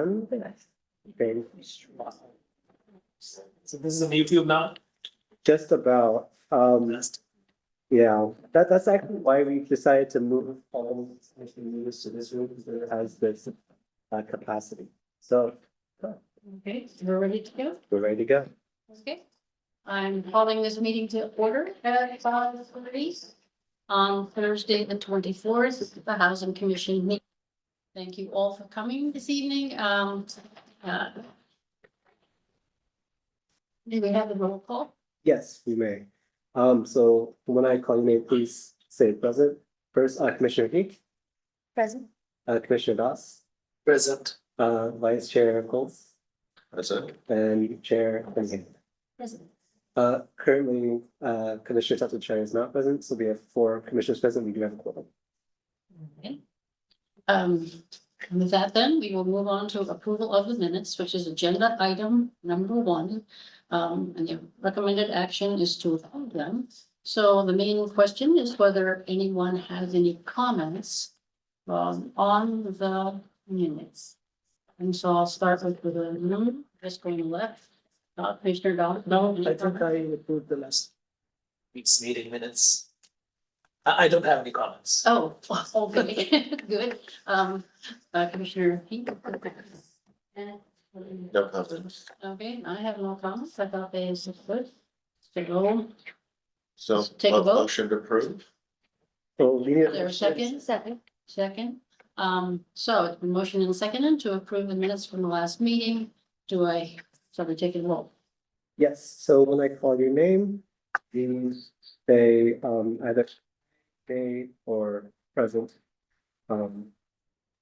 and very So this is on YouTube now? just about, yeah, that's actually why we decided to move all of the meetings to this room, because it has this capacity. So Okay, we're ready to go. we're ready to go. Okay. I'm calling this meeting to order at 5:30 on Thursday, the 24th, the Housing Commission meeting. Thank you all for coming this evening. Do we have a roll call? Yes, we may. So when I call you name, please say present. First, Commissioner Heek, Present. Commissioner Das, Present. Vice Chair Coles, Present. and Chair Benson. Present. Currently, Commissioner Substitute Chair is not present, so we have 4 commissioners present. We do have a quorum. Okay. With that then, we will move on to approval of the minutes, which is agenda item number 1. And the recommended action is to approve them. So the main question is whether anyone has any comments on the minutes. And so I'll start with the just going left. Commissioner Don. No, I think I approved the last week's meeting minutes. I don't have any comments. Oh, okay, good. Commissioner Pink. No comments. Okay, I have no comments. I thought they was good. So, So, Take a vote. motion to approve? So we need. is there a second? Second. So it's been motioned and seconded to approve the minutes from the last meeting. Do I, somebody take a roll? Yes, so when I call your name, you say either stay or present.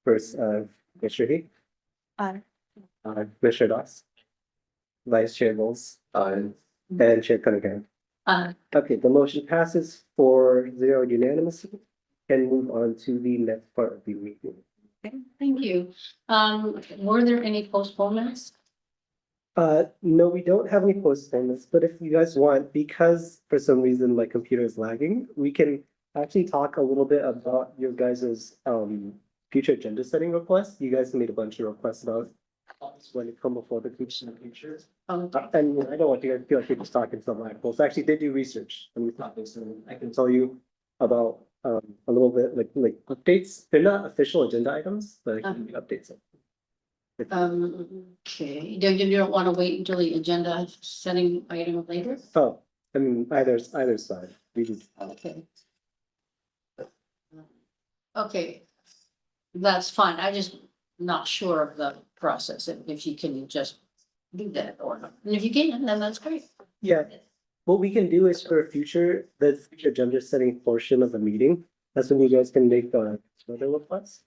First, Commissioner Heek. Aye. Commissioner Das. Vice Chair Bowles. Aye. And Chair Cunningham. Okay, the motion passes 4-0 unanimously. Can move on to the next part of the meeting. Okay, thank you. Were there any postponements? No, we don't have any postponements, but if you guys want, because for some reason my computer is lagging, we can actually talk a little bit about your guys's future agenda setting requests. You guys made a bunch of requests about when it come before the commission in the future. And I don't want you guys to feel like you're just talking to black holes. Actually, they do research on these topics, and I can tell you about a little bit like updates. They're not official agenda items, but I can give you updates. Okay, you don't want to wait until the agenda setting item later? Oh, I mean, either side. We can. Okay. Okay. That's fine. I just not sure of the process, if you can just do that or not. And if you can, then that's great. Yeah, what we can do is for the future agenda setting portion of the meeting, that's when you guys can make further requests.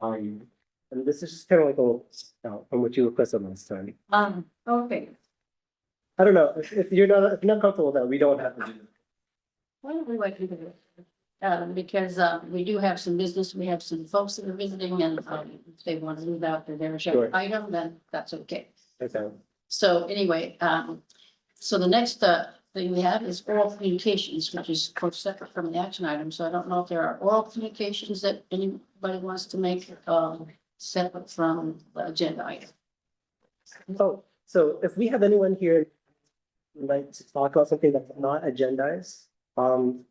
And this is just kind of like on what you requested last time. Okay. I don't know, if you're not comfortable with that, we don't have to do that. Well, we might do it. Because we do have some business, we have some folks that are visiting, and if they want to move out to their Sure. item, then that's okay. Okay. So anyway, so the next thing we have is oral communications, which is of course separate from the action item. So I don't know if there are oral communications that anybody wants to make separate from the agenda item. Oh, so if we have anyone here who'd like to talk about something that's not agendized, you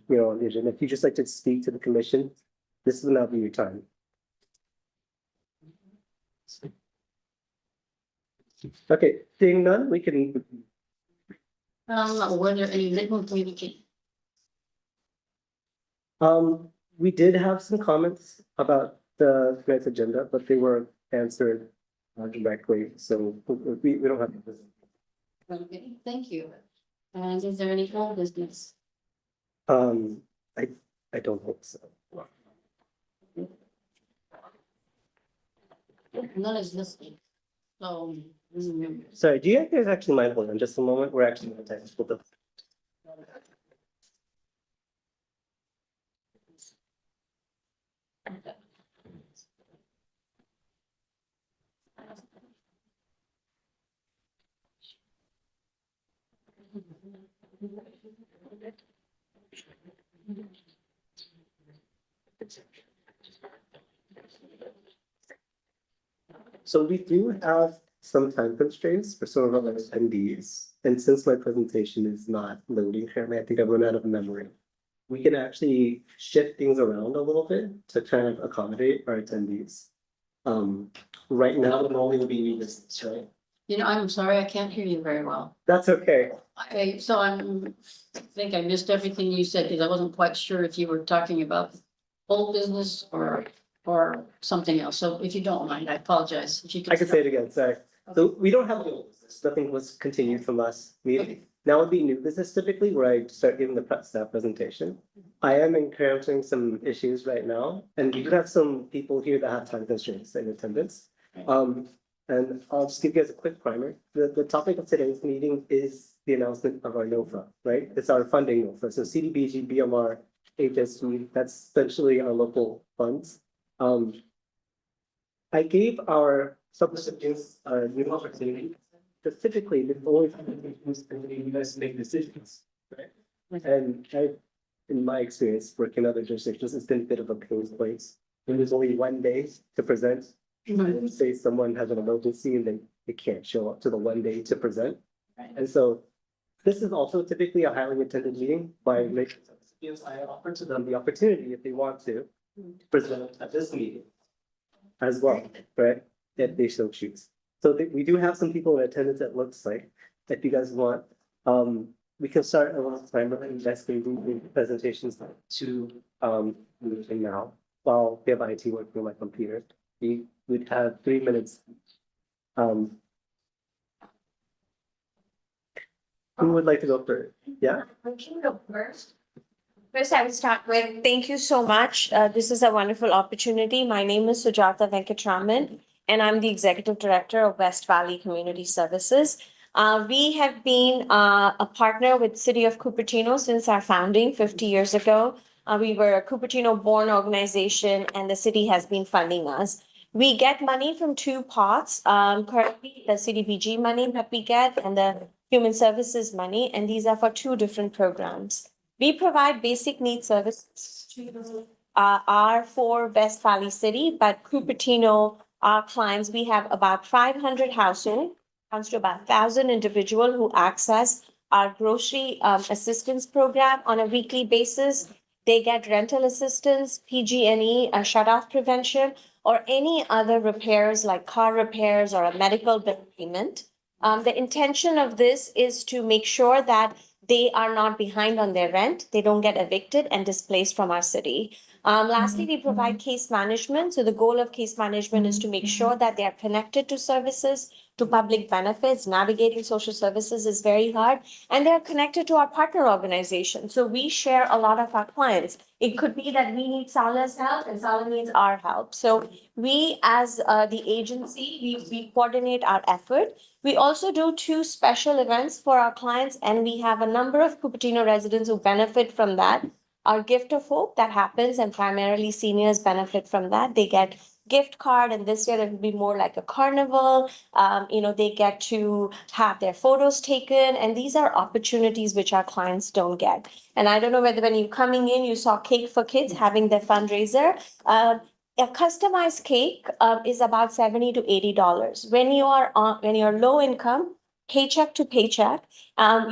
know, if you just like to speak to the commission, this will not be your time. Okay, seeing none, we can. Were there any written communication? We did have some comments about the tonight's agenda, but they were answered directly, so we don't have to. Okay, thank you. And is there any old business? I don't think so. None is listed. So. Sorry, do you guys actually mind holding on just a moment? We're actually going to technical difficulty. So we do have some time constraints for some of our attendees. And since my presentation is not loading currently, I think I've run out of memory. We can actually shift things around a little bit to kind of accommodate our attendees. Right now, the only will be new business, right? You know, I'm sorry, I can't hear you very well. That's okay. I think I missed everything you said, because I wasn't quite sure if you were talking about old business or something else. So if you don't mind, I apologize. If you could. I can say it again, sorry. So we don't have any old business. Nothing was continued from last meeting. Now would be new business typically where I start giving the staff presentation. I am encountering some issues right now, and we do have some people here that have time constraints in attendance. And I'll just give you guys a quick primer. The topic of today's meeting is the announcement of our NOFA, right? It's our funding NOFA. So CDBG, BMR, HSG, that's essentially our local funds. I gave our sub-recipients a new opportunity. Specifically, the only you guys make decisions, right? And in my experience, working in other jurisdictions, it's been a bit of a pain place. When there's only one day to present, and say someone has an emergency and then they can't show up to the one day to present. Right. And so this is also typically a highly attended meeting by recipients. I offer to them the opportunity if they want to present at this meeting as well, right? If they so choose. So we do have some people in attendance, it looks like, if you guys want. We can start a little timer and you guys can do the presentations to meeting now while we have IT working on my computer. We would have 3 minutes. Who would like to go first? Yeah? I can go first. First, I would start with, thank you so much. This is a wonderful opportunity. My name is Sujata Venkatraman, and I'm the Executive Director of West Valley Community Services. We have been a partner with City of Cupertino since our founding 50 years ago. We were a Cupertino-born organization, and the city has been funding us. We get money from two pots, currently the CDBG money that we get and the human services money, and these are for two different programs. We provide basic needs services to our for West Valley City, but Cupertino, our clients, we have about 500 households, comes to about 1,000 individuals who access our grocery assistance program on a weekly basis. They get rental assistance, PG&E, shut-off prevention, or any other repairs like car repairs or a medical bill payment. The intention of this is to make sure that they are not behind on their rent, they don't get evicted and displaced from our city. Lastly, we provide case management. So the goal of case management is to make sure that they are connected to services, to public benefits. Navigating social services is very hard, and they're connected to our partner organization. So we share a lot of our clients. It could be that we need Sala's help and Sala needs our help. So we, as the agency, we coordinate our effort. We also do two special events for our clients, and we have a number of Cupertino residents who benefit from that. Our Gift of Hope that happens, and primarily seniors benefit from that. They get gift card, and this year it will be more like a carnival. They get to have their photos taken, and these are opportunities which our clients don't get. And I don't know whether when you're coming in, you saw Cake for Kids having their fundraiser. A customized cake is about $70 to $80. When you're low income, paycheck to paycheck,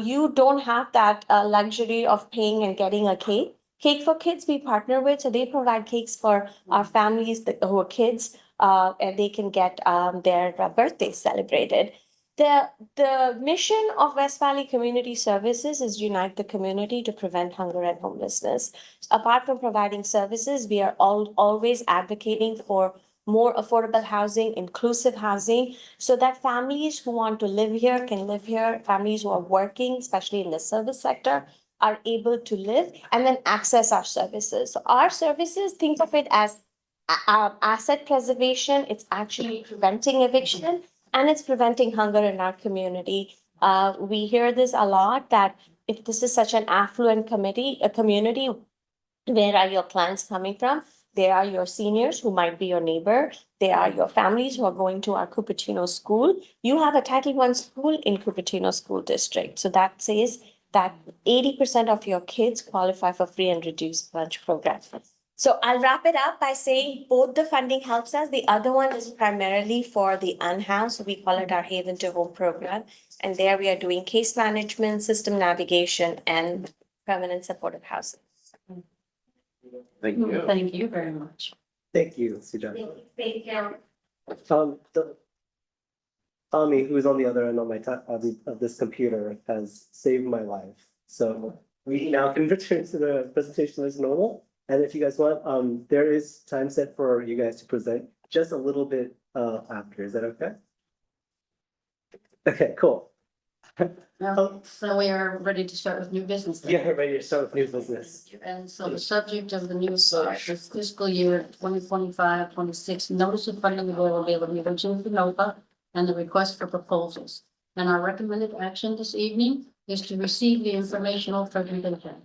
you don't have that luxury of paying and getting a cake. Cake for Kids we partner with, so they provide cakes for our families who are kids, and they can get their birthdays celebrated. The mission of West Valley Community Services is unite the community to prevent hunger and homelessness. Apart from providing services, we are always advocating for more affordable housing, inclusive housing, so that families who want to live here can live here. Families who are working, especially in the service sector, are able to live and then access our services. So our services, think of it as asset preservation. It's actually preventing eviction, and it's preventing hunger in our community. We hear this a lot, that if this is such an affluent community, where are your clients coming from? They are your seniors who might be your neighbor. They are your families who are going to our Cupertino school. You have a Title I school in Cupertino School District. So that says that 80% of your kids qualify for free and reduced lunch programs. So I'll wrap it up by saying both the funding helps us. The other one is primarily for the unhoused. We call it our Haven to Home program. And there we are doing case management, system navigation, and permanent supportive housing. Thank you. Thank you very much. Thank you, Sujata. Thank you. Tommy, who's on the other end of of this computer, has saved my life. So we now can return to the presentation as normal. And if you guys want, there is time set for you guys to present just a little bit after. Is that okay? Okay, cool. Now, so we are ready to start with new business. then. Yeah, ready to start with new business. And so the subject of the new is fiscal year 2025-26 notice of funding availability, which is the NOPA, and the request for proposals. And our recommended action this evening is to receive the informational presentation.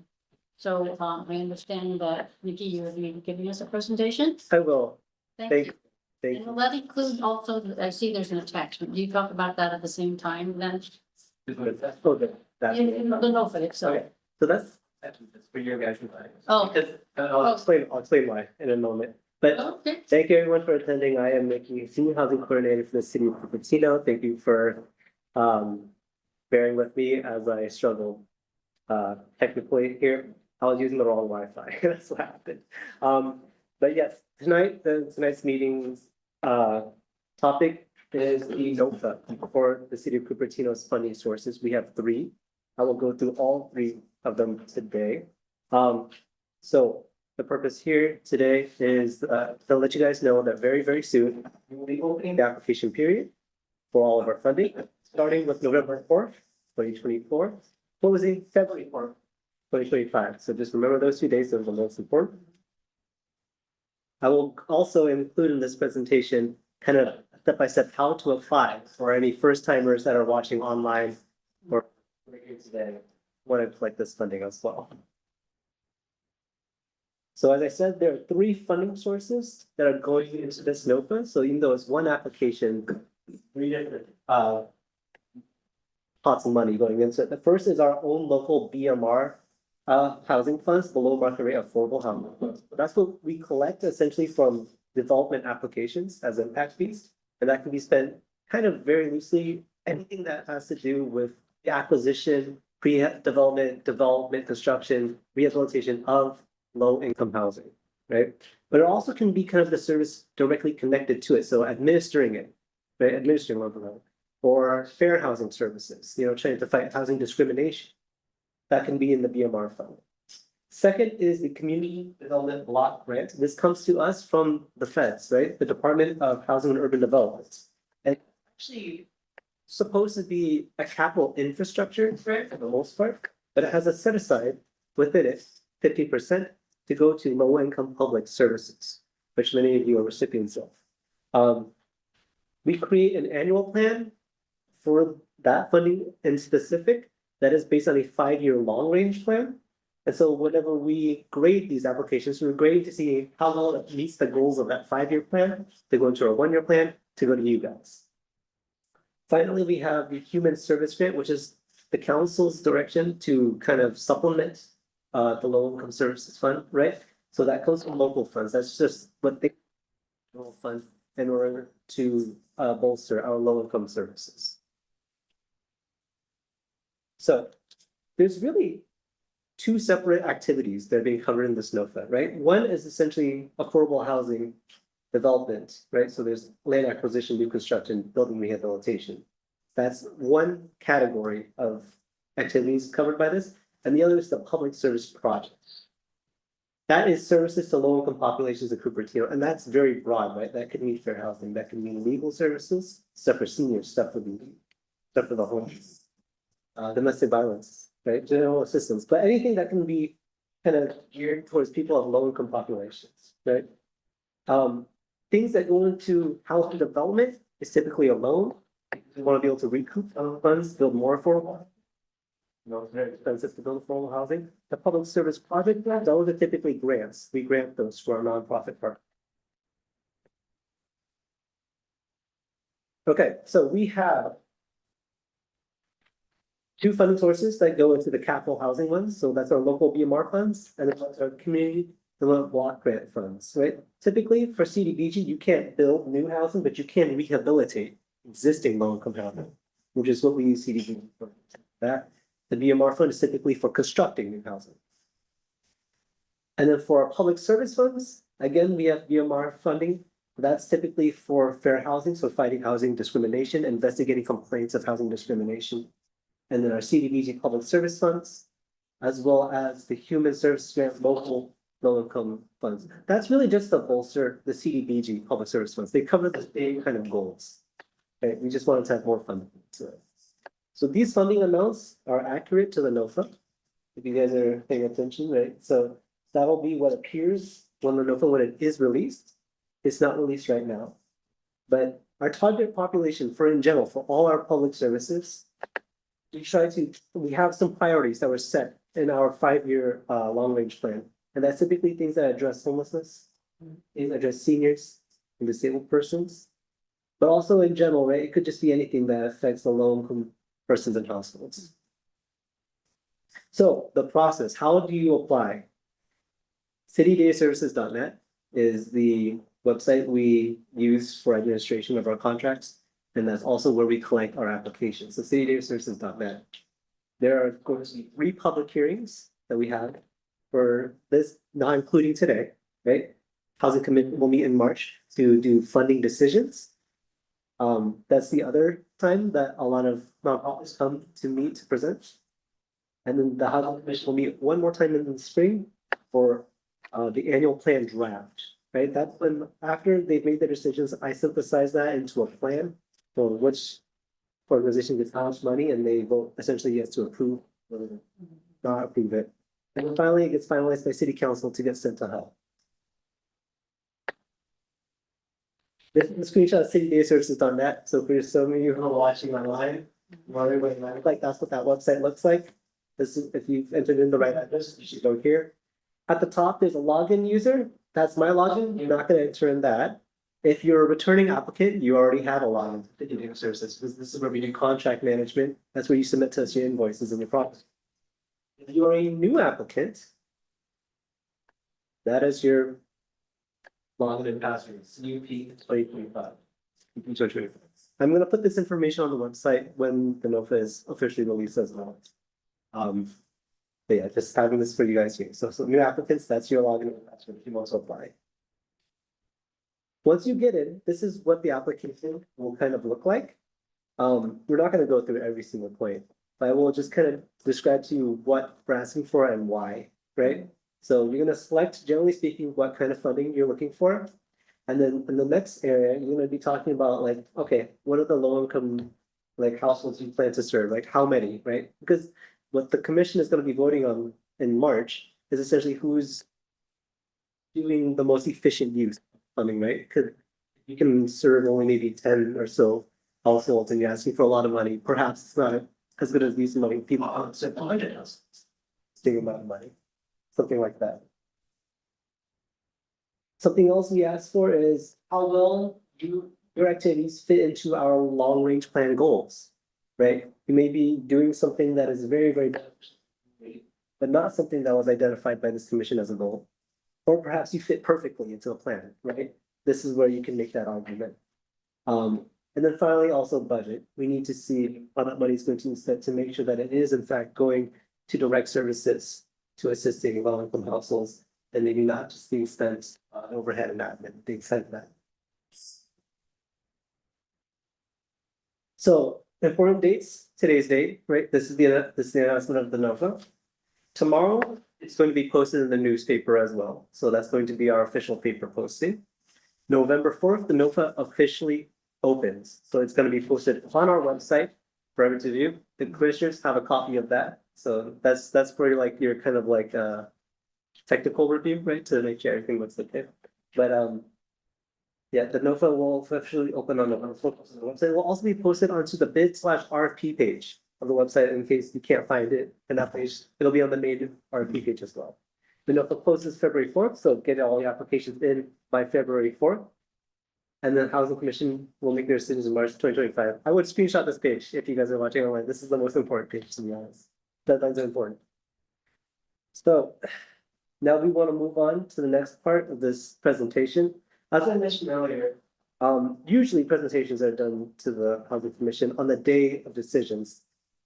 So I understand that, Nikki, you're giving us a presentation? I will. Thank Thank you. Thank And you. will that include also, I see there's an attachment. Do you talk about that at the same time then? Oh, good. That's The NOPA, so. okay. So that's for your guys. Oh. Because I'll explain why in a moment. But Okay. thank you everyone for attending. I am Nikki, Senior Housing Coordinator for the City of Cupertino. Thank you for bearing with me as I struggled technically here. I was using the wrong Wi-Fi. That's what happened. But yes, tonight's meeting's topic is the NOFA for the City of Cupertino's funding sources. We have three. I will go through all three of them today. So the purpose here today is to let you guys know that very soon we will be opening the application period for all of our funding, starting with November 4th, 2024, closing February 4th, 2025. So just remember those 2 days, those are the most important. I will also include in this presentation kind of step-by-step how to apply for any first timers that are watching online or here today want to collect this funding as well. So as I said, there are three funding sources that are going into this NOFA. So even though it's one application, three different pots of money going into it. The first is our own local BMR housing funds, below market rate affordable housing. That's what we collect essentially from development applications as impact fees. And that can be spent kind of very loosely, anything that has to do with the acquisition, pre-development, development, construction, rehabilitation of low-income housing, right? But it also can be kind of the service directly connected to it. So administering it, right? Administering local or fair housing services, trying to fight housing discrimination. That can be in the BMR fund. Second is the community development block grant. This comes to us from the feds, right? The Department of Housing and Urban Development. And actually supposed to be a capital infrastructure grant for the most part, but it has a set aside within it 50% to go to low income public services, which many of you are recipients of. We create an annual plan for that funding in specific that is based on a 5-year long range plan. And so whenever we grade these applications, we're grading to see how well it meets the goals of that 5-year plan to go into our 1-year plan to go to you guys. Finally, we have the human service grant, which is the council's direction to kind of supplement the low income services fund, right? So that comes from local funds. That's just what they fund in order to bolster our low income services. So there's really two separate activities that are being covered in this NOFA, right? One is essentially affordable housing development, right? So there's land acquisition, new construction, building rehabilitation. That's one category of activities covered by this. And the other is the public service projects. That is services to low income populations of Cupertino. And that's very broad, right? That could mean fair housing, that could mean legal services, stuff for seniors, stuff for the homeless, domestic violence, right? General assistance, but anything that can be kind of geared towards people of low income populations, right? Things that go into housing development is typically a loan. You want to be able to recoup funds, build more affordable. It's very expensive to build affordable housing. The public service project grants, those are typically grants. We grant those for our nonprofit partners. Okay, so we have two funding sources that go into the capital housing ones. So that's our local BMR funds, and then that's our community development block grant funds, right? Typically for CDBG, you can't build new housing, but you can rehabilitate existing low-income housing, which is what we use CDBG for. That, the BMR fund is typically for constructing new housing. And then for our public service funds, again, we have BMR funding. That's typically for fair housing, so fighting housing discrimination, investigating complaints of housing discrimination. And then our CDBG public service funds, as well as the human services grant local low-income funds. That's really just to bolster the CDBG public service funds. They cover the same kind of goals. Okay, we just wanted to have more funding. So these funding amounts are accurate to the NOFA. If you guys are paying attention, right? So that'll be what appears when the NOFA, when it is released. It's not released right now. But our target population for in general, for all our public services, we have some priorities that were set in our 5-year long-range plan. And that's typically things that address homelessness, things that address seniors and disabled persons. But also in general, right? It could just be anything that affects the low-income persons and households. So the process, how do you apply? Citydataservices.net is the website we use for administration of our contracts. And that's also where we collect our applications. So citydataservices.net. There are going to be 3 public hearings that we have for this, not including today, right? Housing Committee will meet in March to do funding decisions. That's the other time that a lot of nonprofits come to meet to present. And then the Housing Commission will meet one more time in the spring for the annual plan draft, right? That's when, after they've made their decisions, I synthesize that into a plan for which organization gets how much money, and they vote essentially yes to approve or not approve it. And then finally, it gets finalized by City Council to get sent to HUD. This is a screenshot of citydataservices.net. So for some of you who are watching online, like that's what that website looks like. This is, if you've entered in the right address, you should go here. At the top, there's a login user. That's my login. You're not going to enter in that. If you're a returning applicant, you already have a login to Citydata Services, because this is where we do contract management. That's where you submit to us your invoices and your products. If you are a new applicant, that is your login and password, CUP 2025. I'm going to put this information on the website when the NOFA is officially released as well. But yeah, just having this for you guys here. So new applicants, that's your login and password if you want to apply. Once you get in, this is what the application will kind of look like. We're not going to go through every single point, but I will just kind of describe to you what we're asking for and why, right? So you're going to select, generally speaking, what kind of funding you're looking for. And then in the next area, you're going to be talking about like, okay, what are the low income like households you plan to serve? Like how many, right? Because what the commission is going to be voting on in March is essentially who's doing the most efficient use of funding, right? Because you can serve only maybe 10 or so households and you're asking for a lot of money. Perhaps it's not as good as using money people on certain budget households. Same amount of money, something like that. Something else we ask for is how well do your activities fit into our long range plan goals, right? You may be doing something that is very, very beneficial, but not something that was identified by this commission as a goal. Or perhaps you fit perfectly into a plan, right? This is where you can make that argument. And then finally, also budget. We need to see how that money is going to be spent to make sure that it is in fact going to direct services to assisting low-income households, and maybe not just being spent on overhead and admin, things like that. So important dates, today's date, right? This is the announcement of the NOFA. Tomorrow, it's going to be posted in the newspaper as well. So that's going to be our official paper posting. November 4th, the NOFA officially opens. So it's going to be posted on our website for everyone to view. The commissioners have a copy of that. So that's for like your kind of like technical review, right? To make sure everything looks okay. But yeah, the NOFA will officially open on November 4th on the website. It will also be posted onto the bid/RFP page of the website in case you can't find it in that page. It'll be on the main RFP page as well. The NOFA closes February 4th, so get all the applications in by February 4th. And then Housing Commission will make their decisions in March 2025. I would screenshot this page if you guys are watching online. This is the most important page, to be honest. Deadlines are important. So now we want to move on to the next part of this presentation. As I mentioned earlier, usually presentations are done to the Housing Commission on the day of decisions.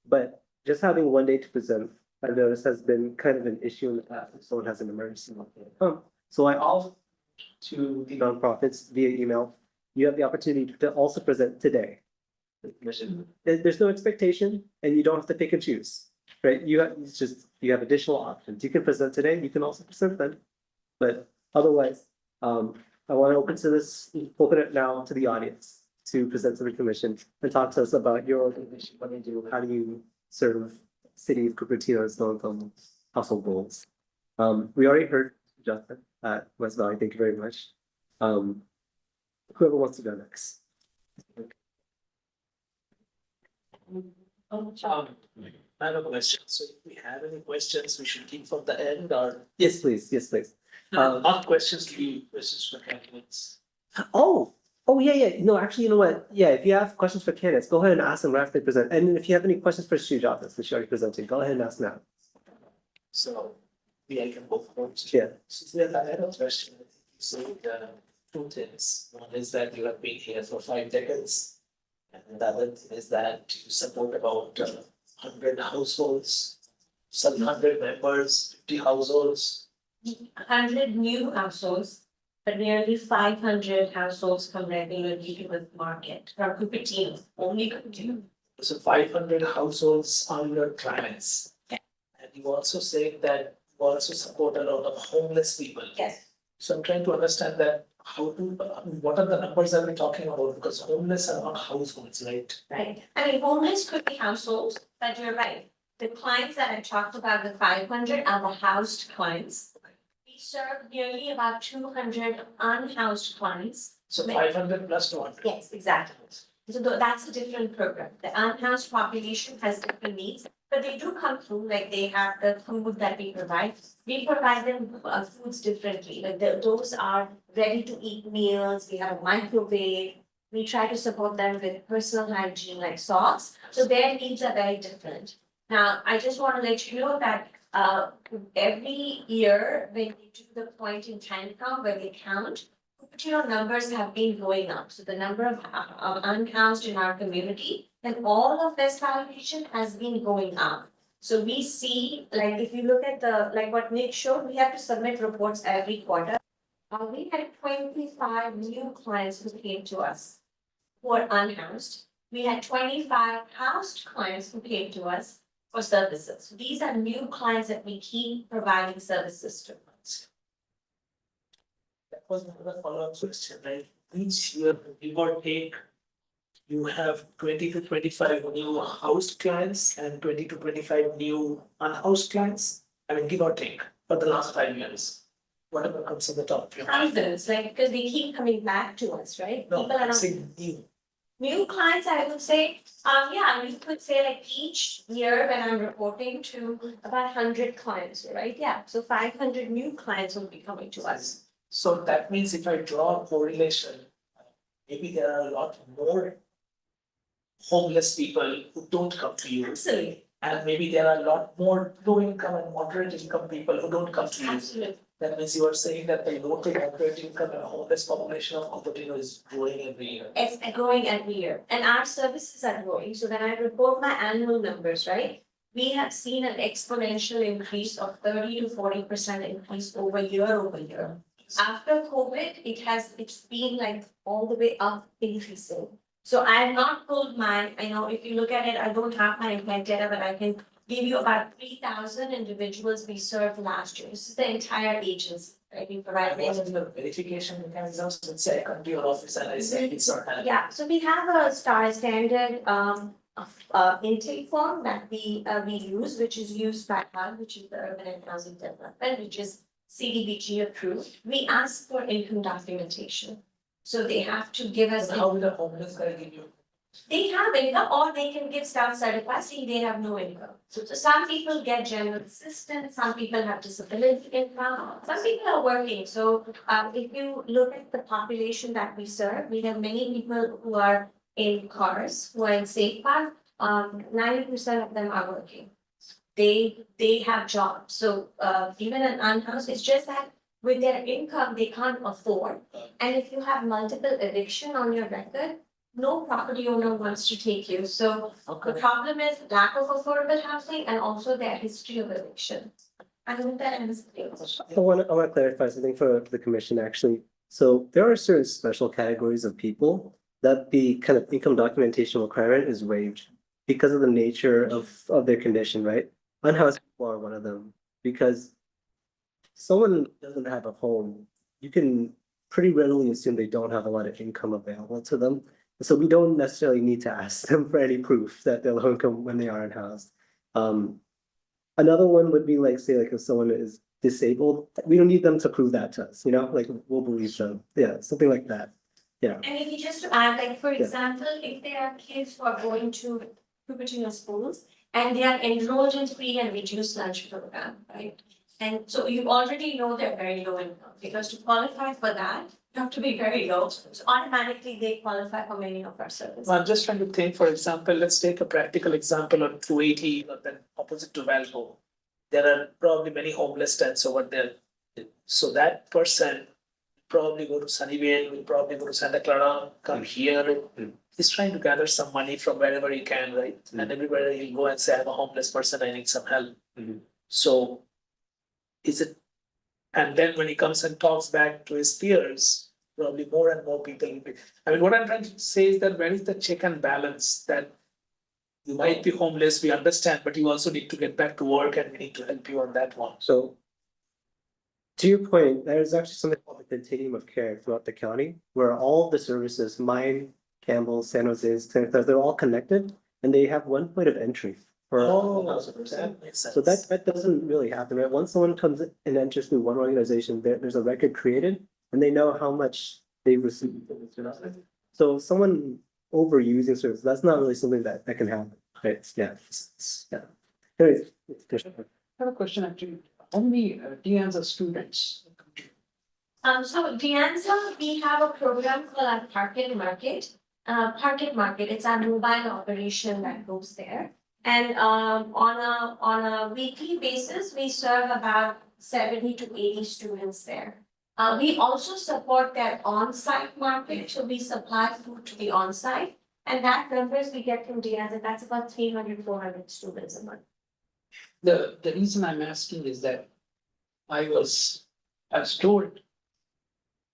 But just having one day to present, I noticed has been kind of an issue in the past if someone has an emergency. So I offer to the nonprofits via email, you have the opportunity to also present today. There's no expectation and you don't have to pick and choose, right? You have additional options. You can present today, you can also present then. But otherwise, I want to open it now to the audience to present to the commission and talk to us about your organization, what you do, how do you serve city of Cupertino's low-income household goals. We already heard Justin at West Valley, thank you very much. Whoever wants to go next. I have a question. So if we have any questions, we should keep for the end or Yes, please, yes, please. not questions to be questions for candidates. Oh, yeah. No, actually, you know what? Yeah, if you have questions for candidates, go ahead and ask them right after they present. And then if you have any questions for Sujata, since she already presented, go ahead and ask now. So maybe I can go first. Yeah. So I had a question. You said two things. One is that you have been here for 5 decades. And the other thing is that you support about 100 households, 700 members, 50 households. 100 new households, but nearly 500 households come regularly to the market from Cupertino, only Cupertino. So 500 households are your clients. Yeah. And you also say that you also support a lot of homeless people. Yes. So I'm trying to understand that what are the numbers that we're talking about? Because homeless are not households, right? Right. I mean, homeless could be households, but you're right. The clients that I talked about, the 500 are the housed clients. We serve nearly about 200 unhoused clients. So 500 plus 200. Yes, exactly. So that's a different program. The unhoused population has different needs, but they do come through, like they have the food that we provide. We provide them foods differently, like those are ready to eat meals, we have a microwave. We try to support them with personal hygiene like socks, so their needs are very different. Now, I just want to let you know that every year when we do the point in time count where they count, Cupertino numbers have been going up. So the number of unhoused in our community and all of West Valley region has been going up. So we see, like, if you look at like what Nick showed, we have to submit reports every quarter. We had 25 new clients who came to us who are unhoused. We had 25 housed clients who came to us for services. So these are new clients that we keep providing services to. That was another follow-up question, right? Each year, give or take, you have 20 to 25 new housed clients and 20 to 25 new unhoused clients. I mean, give or take, for the last 5 years. Whatever comes on the top of your mind. Thousands, like, because they keep coming back to us, right? No, People are I'm not. saying new. New clients, I would say, yeah, you could say like each year when I'm reporting to about 100 clients, right? Yeah, so 500 new clients will be coming to us. So that means if I draw a correlation, maybe there are a lot more homeless people who don't come to you. Absolutely, And maybe there are a lot more low income and moderate income people who don't come to you. absolutely. That means you are saying that the low to moderate income and homeless population of Cupertino is growing every year. It's growing every year and our services are growing. So when I report my annual numbers, right? We have seen an exponential increase of 30 to 40% increase over year. After COVID, it's been like all the way up increasing. So I have not pulled I know if you look at it, I don't have my impact data, but I can give you about 3,000 individuals we served last year. This is the entire agency, right? We provide. And what are the verification mechanisms? Let's say I come to your office and I say it's not happening. Yeah, so we have a standard intake form that we use, which is used by HUD, which is the Urban and Housing Development, which is CDBG approved. We ask for income documentation. So they have to give us. But how will the homeless guy give you? They have income or they can give self-certified saying they have no income. So some people get general assistance, some people have disability income, some people are working. So if you look at the population that we serve, we have many people who are in cars, who are in safe park. 90% of them are working. they have jobs. So even an unhoused, it's just that with their income, they can't afford. And if you have multiple eviction on your record, no property owner wants to take you. So the problem is lack of affordable housing and also their history of eviction. I hope that answers. I want to clarify something for the commission, actually. So there are certain special categories of people that the kind of income documentation requirement is waived because of the nature of their condition, right? Unhoused people are one of them, because someone doesn't have a home, you can pretty readily assume they don't have a lot of income available to them. So we don't necessarily need to ask them for any proof that they're low income when they are unhoused. Another one would be like, say, like if someone is disabled, we don't need them to prove that to us, you know, like we'll believe them. Yeah, something like that. Yeah. And maybe just to add, like, for Yeah. example, if there are kids who are going to Cupertino schools and they are enrolled in free and reduced lunch program, right? And so you already know they're very low income, because to qualify for that, you have to be very low. So automatically they qualify for many of our services. I'm just trying to think, for example, let's take a practical example on 280, or then opposite to Valpo. There are probably many homeless tents over there. So that person probably go to Sunnyvale, will probably go to Santa Clara, come here. He's trying to gather some money from wherever he can, right? And everywhere he'll go and say, I'm a homeless person, I need some help. So is it, and then when he comes and talks back to his peers, probably more and more people will be. I mean, what I'm trying to say is that where is the check and balance that you might be homeless, we understand, but you also need to get back to work and we need to help you on that one. So to your point, there's actually something called the continuum of care throughout the county, where all of the services, mine, Campbell, San Jose's, they're all connected and they have one point of entry for all households. That makes sense. So that doesn't really happen, right? Once someone comes and enters through one organization, there's a record created and they know how much they've received. So if someone overusing service, that's not really something that can happen, right? Yeah. Yeah. Anyways. I have a question actually. How many DNs are students? So Dianza, we have a program called our Parket Market. Parket Market, it's our mobile operation that goes there. And on a weekly basis, we serve about 70 to 80 students there. We also support their on-site market, so we supply food to the on-site. And that numbers we get from Dianza, that's about 300, 400 students a month. The reason I'm asking is that I was told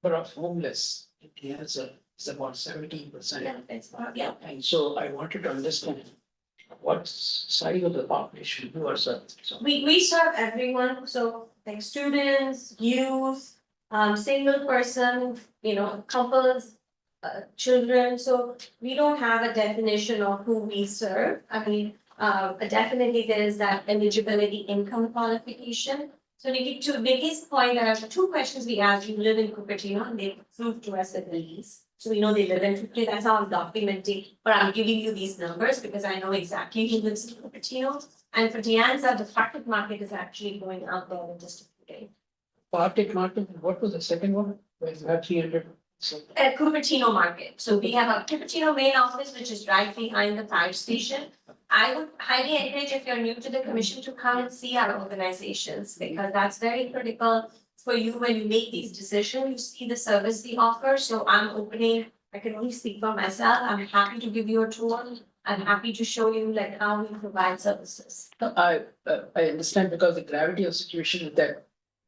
number of homeless in Kansas is about 17%. Yeah, it's, yeah. And so I wanted to understand what size of the population you are serving. So We serve everyone, so like students, youth, single person, couples, children, so we don't have a definition of who we serve. I mean, definitely there is that eligibility income qualification. So Nikki, to Nikki's point, there are two questions we asked. You live in Cupertino and they proved to us that they lease. So we know they live in Cupertino, that's how I'm documenting, but I'm giving you these numbers because I know exactly who lives in Cupertino. And for Dianza, the Parket Market is actually going out there in just a few days. Parket market, what was the second one? Where you had 300? So Cupertino Market. So we have a Cupertino main office, which is right behind the fire station. I would highly encourage, if you're new to the commission, to come and see our organizations, because that's very critical for you when you make these decisions. You see the service we offer, so I'm opening, I can only speak for myself. I'm happy to give you a tour. I'm happy to show you like how we provide services. I understand, because the gravity of situation is that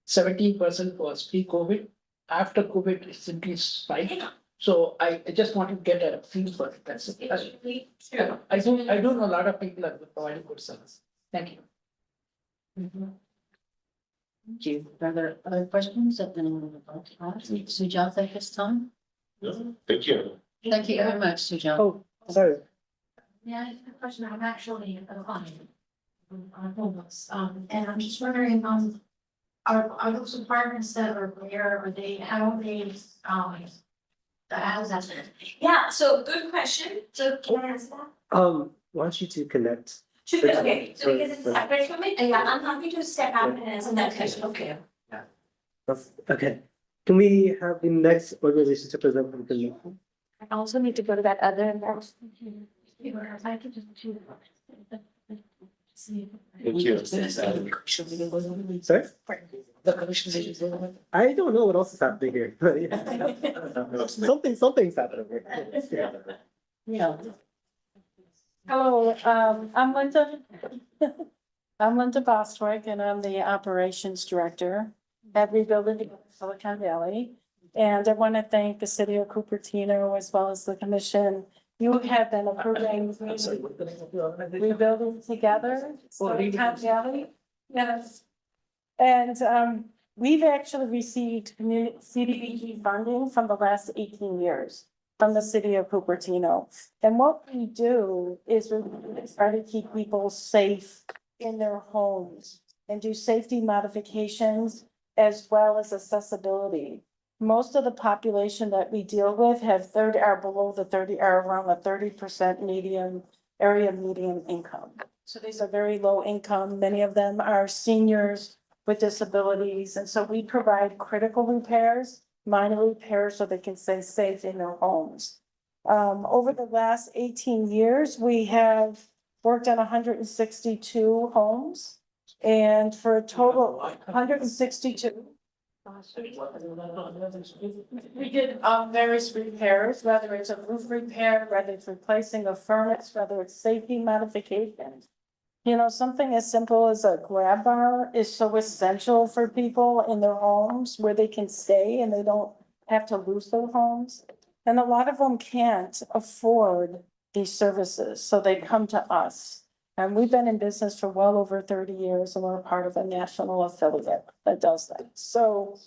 17% was pre-COVID. After COVID, it simply spiked. So I just want to get a feel for it. That's it. I do know a lot of people are providing good service. Thank you. Thank you. Are there other questions that anyone would like to ask? Sujata at this time? Thank you. Thank you very much, Sujata. Oh, sorry. Yeah, I have a question. I'm actually a client. On homeless, and I'm just wondering, are those apartments that are there, are they, how are they, how's that? Yeah, so good question. So can I answer that? Want you to connect. Okay, so because it's separate from it, and yeah, I'm happy to step out and answer that question. Okay. Okay. Can we have the next organization to present from the commission? I also need to go to that other. Thank you. Sorry? The commission is going on. I don't know what else is happening here. but yeah. Something's happening here. Yeah. Hello, I'm Linda. I'm Linda Bostwick and I'm the operations director at Rebuilding Silicon Valley. And I want to thank the city of Cupertino as well as the commission. You have been approving rebuilding together, Silicon Valley. Yes. And we've actually received community CDBG funding from the last 18 years from the city of Cupertino. And what we do is we try to keep people safe in their homes and do safety modifications as well as accessibility. Most of the population that we deal with are below the 30, are around the 30% median income. So these are very low income. Many of them are seniors with disabilities. And so we provide critical repairs, minor repairs, so they can stay safe in their homes. Over the last 18 years, we have worked on 162 homes. And for a total 162. We did various repairs, whether it's a roof repair, whether it's replacing a furnace, whether it's safety modifications. You know, something as simple as a grab bar is so essential for people in their homes where they can stay and they don't have to lose their homes. And a lot of them can't afford these services, so they come to us. And we've been in business for well over 30 years and we're part of a national affiliate that does that. So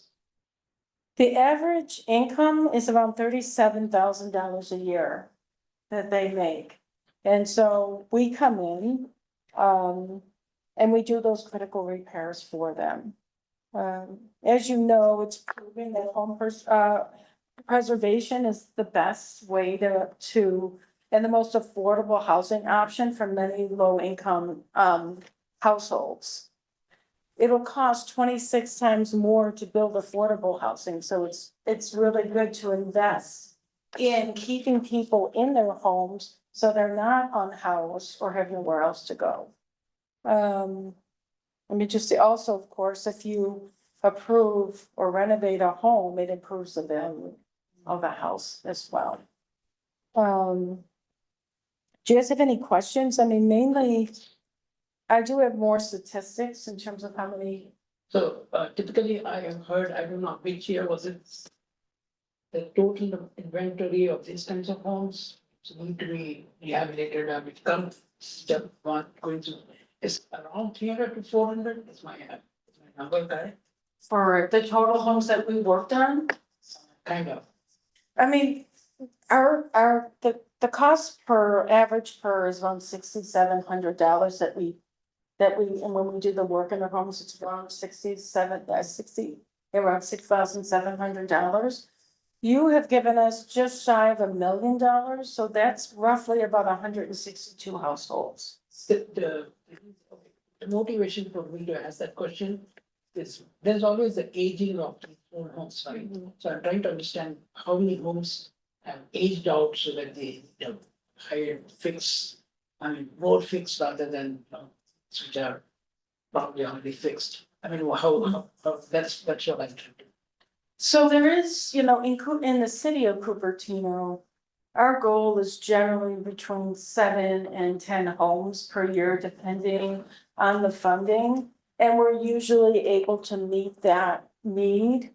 the average income is around $37,000 a year that they make. And so we come in, and we do those critical repairs for them. As you know, it's proven that home preservation is the best way to and the most affordable housing option for many low-income households. It'll cost 26 times more to build affordable housing, so it's really good to invest in keeping people in their homes so they're not unhoused or have nowhere else to go. Let me just say also, of course, if you approve or renovate a home, it improves the value of the house as well. Do you guys have any questions? I mean, mainly, I do have more statistics in terms of how many. So typically I have heard, I don't know which year was it, the total inventory of these kinds of homes need to be rehabilitated, which comes step one going to, is around 300 to 400 is my number, correct? For the total homes that we worked on? Kind of. I mean, the cost per average per is around $6,700 and when we do the work in the homes, it's around around $6,700. You have given us just shy of $1 million, so that's roughly about 162 households. The motivation for me to ask that question is there's always the aging of the old homes, right? So I'm trying to understand how many homes have aged out so that they higher fixed, I mean, more fixed rather than which are probably already fixed. I mean, how that's your like. So there is, you know, in the city of Cupertino, our goal is generally between 7 and 10 homes per year, depending on the funding. And we're usually able to meet that need.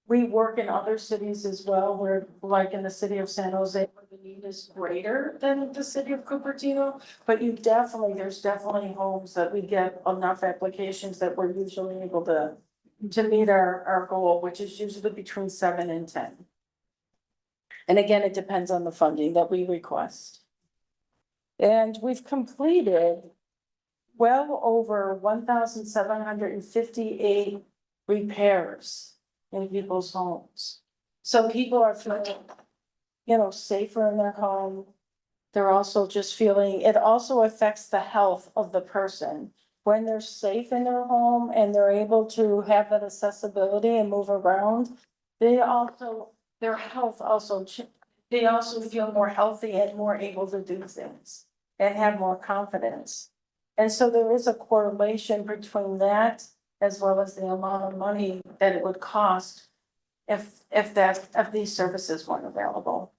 We work in other cities as well, where like in the city of San Jose, where the need is greater than the city of Cupertino. But there's definitely homes that we get enough applications that we're usually able to meet our goal, which is usually between 7 and 10. And again, it depends on the funding that we request. And we've completed well over 1,758 repairs in people's homes. So people are feeling, you know, safer in their home. They're also just feeling, it also affects the health of the person. When they're safe in their home and they're able to have that accessibility and move around, their health also, they also feel more healthy and more able to do things. and have more confidence. And so there is a correlation between that as well as the amount of money that it would cost if these services weren't available.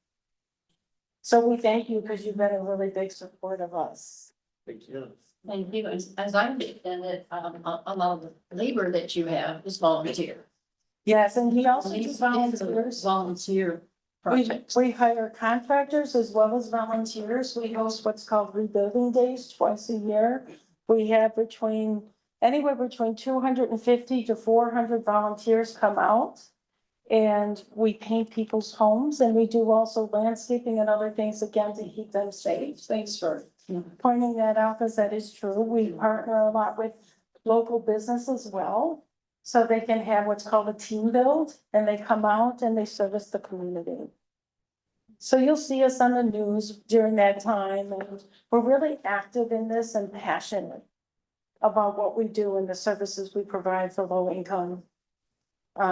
So we thank you because you've been a really big support of us. Thank you. Thank you. As I understand it, a lot of the labor that you have is volunteer. Yes, and we also do volunteers. Volunteer We, projects. we hire contractors as well as volunteers. We host what's called rebuilding days twice a year. We have anywhere between 250 to 400 volunteers come out. And we paint people's homes, and we do also landscaping and other things again to keep them safe. Thanks for pointing that out, because that is true. We partner a lot with local business as well. So they can have what's called a team build, and they come out and they service the community. So you'll see us on the news during that time, and we're really active in this and passionate about what we do and the services we provide for low income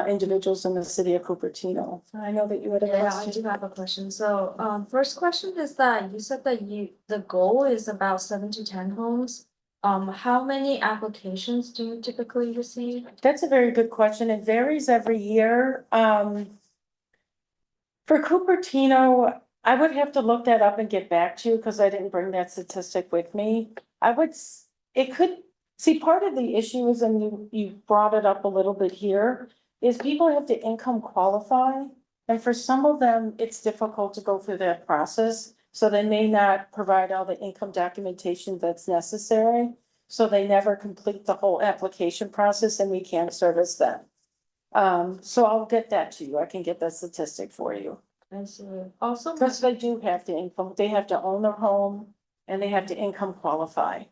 individuals in the city of Cupertino. I know that you had a Yeah, I question. do have a question. So, first question is that you said that the goal is about 7 to 10 homes. How many applications do you typically receive? That's a very good question. It varies every year. For Cupertino, I would have to look that up and get back to you because I didn't bring that statistic with me. It could, see, part of the issue is, and you brought it up a little bit here, is people have to income qualify. And for some of them, it's difficult to go through that process. So they may not provide all the income documentation that's necessary. So they never complete the whole application process and we can't service them. So I'll get that to you. I can get that statistic for you. I see. Also, Because they do have to income, they have to own their home and they have to income qualify.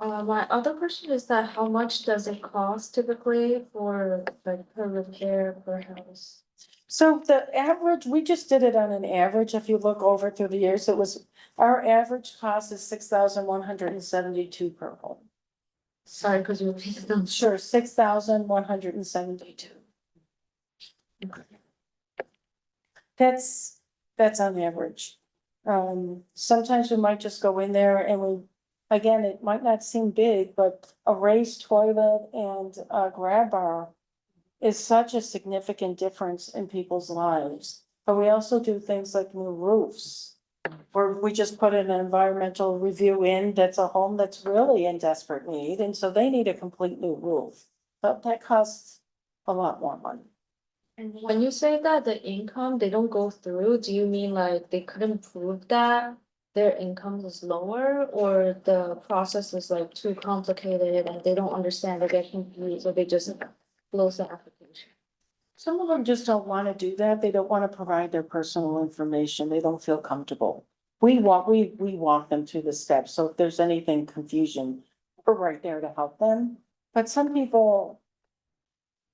my other question is that how much does it cost typically for like per repair per house? So the average, we just did it on an average. If you look over through the years, our average cost is 6,172 per home. Sorry, could you repeat them? Sure, 6,172. That's on average. Sometimes we might just go in there and again, it might not seem big, but a raised toilet and a grab bar is such a significant difference in people's lives. But we also do things like new roofs, where we just put an environmental review in, that's a home that's really in desperate need, and so they need a complete new roof. But that costs a lot more money. And when you say that the income, they don't go through, do you mean like they couldn't prove that their income is lower, or the process is like too complicated and they don't understand, they get confused, so they just close the application? Some of them just don't want to do that. They don't want to provide their personal information. They don't feel comfortable. We walk them through the steps. So if there's anything confusion, we're right there to help them. But some people,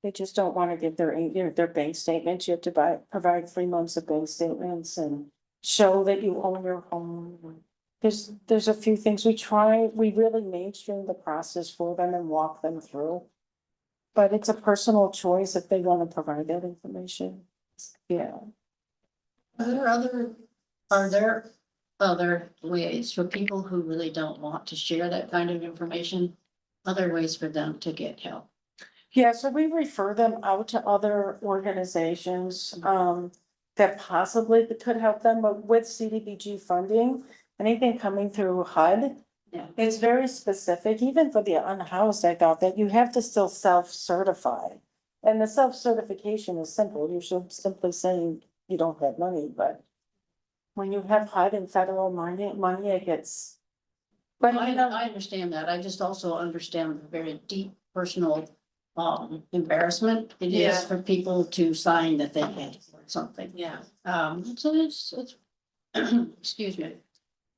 they just don't want to give their bank statements. You have to provide 3 months of bank statements and show that you own your home. There's a few things we really mainstream the process for them and walk them through. But it's a personal choice if they want to provide that information. Yeah. Are there other ways for people who really don't want to share that kind of information? Other ways for them to get help? Yeah, so we refer them out to other organizations, that possibly could help them, but with CDBG funding, anything coming through HUD. Yeah. It's very specific, even for the unhoused, I thought that you have to still self-certify. And the self-certification is simple, you should simply saying you don't have money, but when you have HUD and federal money, it gets. But I you know, understand that. I just also understand the very deep personal embarrassment it Yeah. is for people to sign that they can't afford something. yeah, So it's excuse me,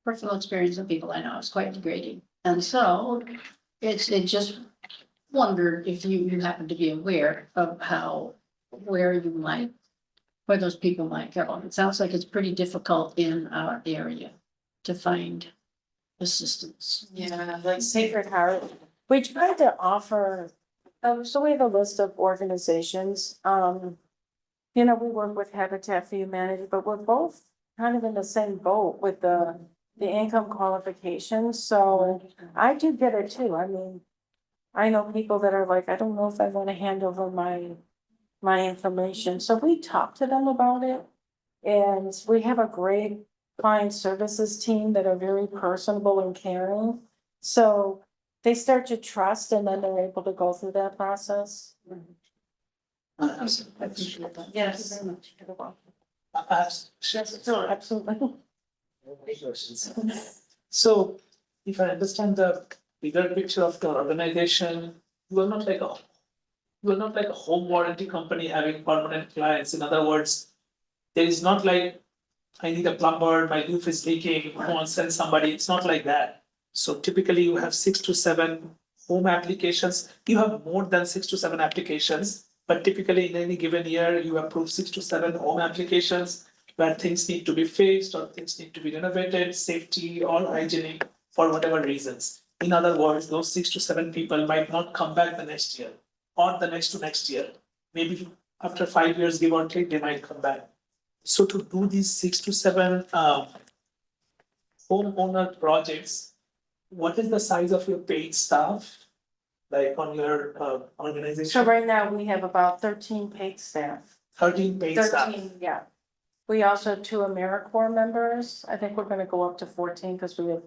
personal experience of people I know is quite degrading. And so it just wondered if you happen to be aware of where those people might go. It sounds like it's pretty difficult in our area to find assistance. yeah, like Sacred Heart. We tried to offer, so we have a list of organizations, we work with Habitat for Humanity, but we're both kind of in the same boat with the the income qualifications, so I do get it too. I mean, I know people that are like, I don't know if I want to hand over my information, so we talk to them about it. And we have a great client services team that are very personable and caring. So they start to trust and then they're able to go through that process. Yes. Yes, sure, absolutely. So if I understand the bigger picture of the organization, you are not like a home warranty company having permanent clients. In other words, there is not like, I need a plumber, my roof is leaking, I want to send somebody. It's not like that. So typically you have 6 to 7 home applications. You have more than 6 to 7 applications, but typically in any given year, you approve 6 to 7 home applications where things need to be fixed or things need to be renovated, safety or hygienic for whatever reasons. In other words, those 6 to 7 people might not come back the next year or the next to next year. Maybe after 5 years, give or take, they might come back. So to do these 6 to 7 homeowner projects, what is the size of your paid staff? Like on your So organization? right now we have about 13 paid staff. 13 paid staff. 13, yeah. We also have 2 AmeriCorps members. I think we're gonna go up to 14 because we have,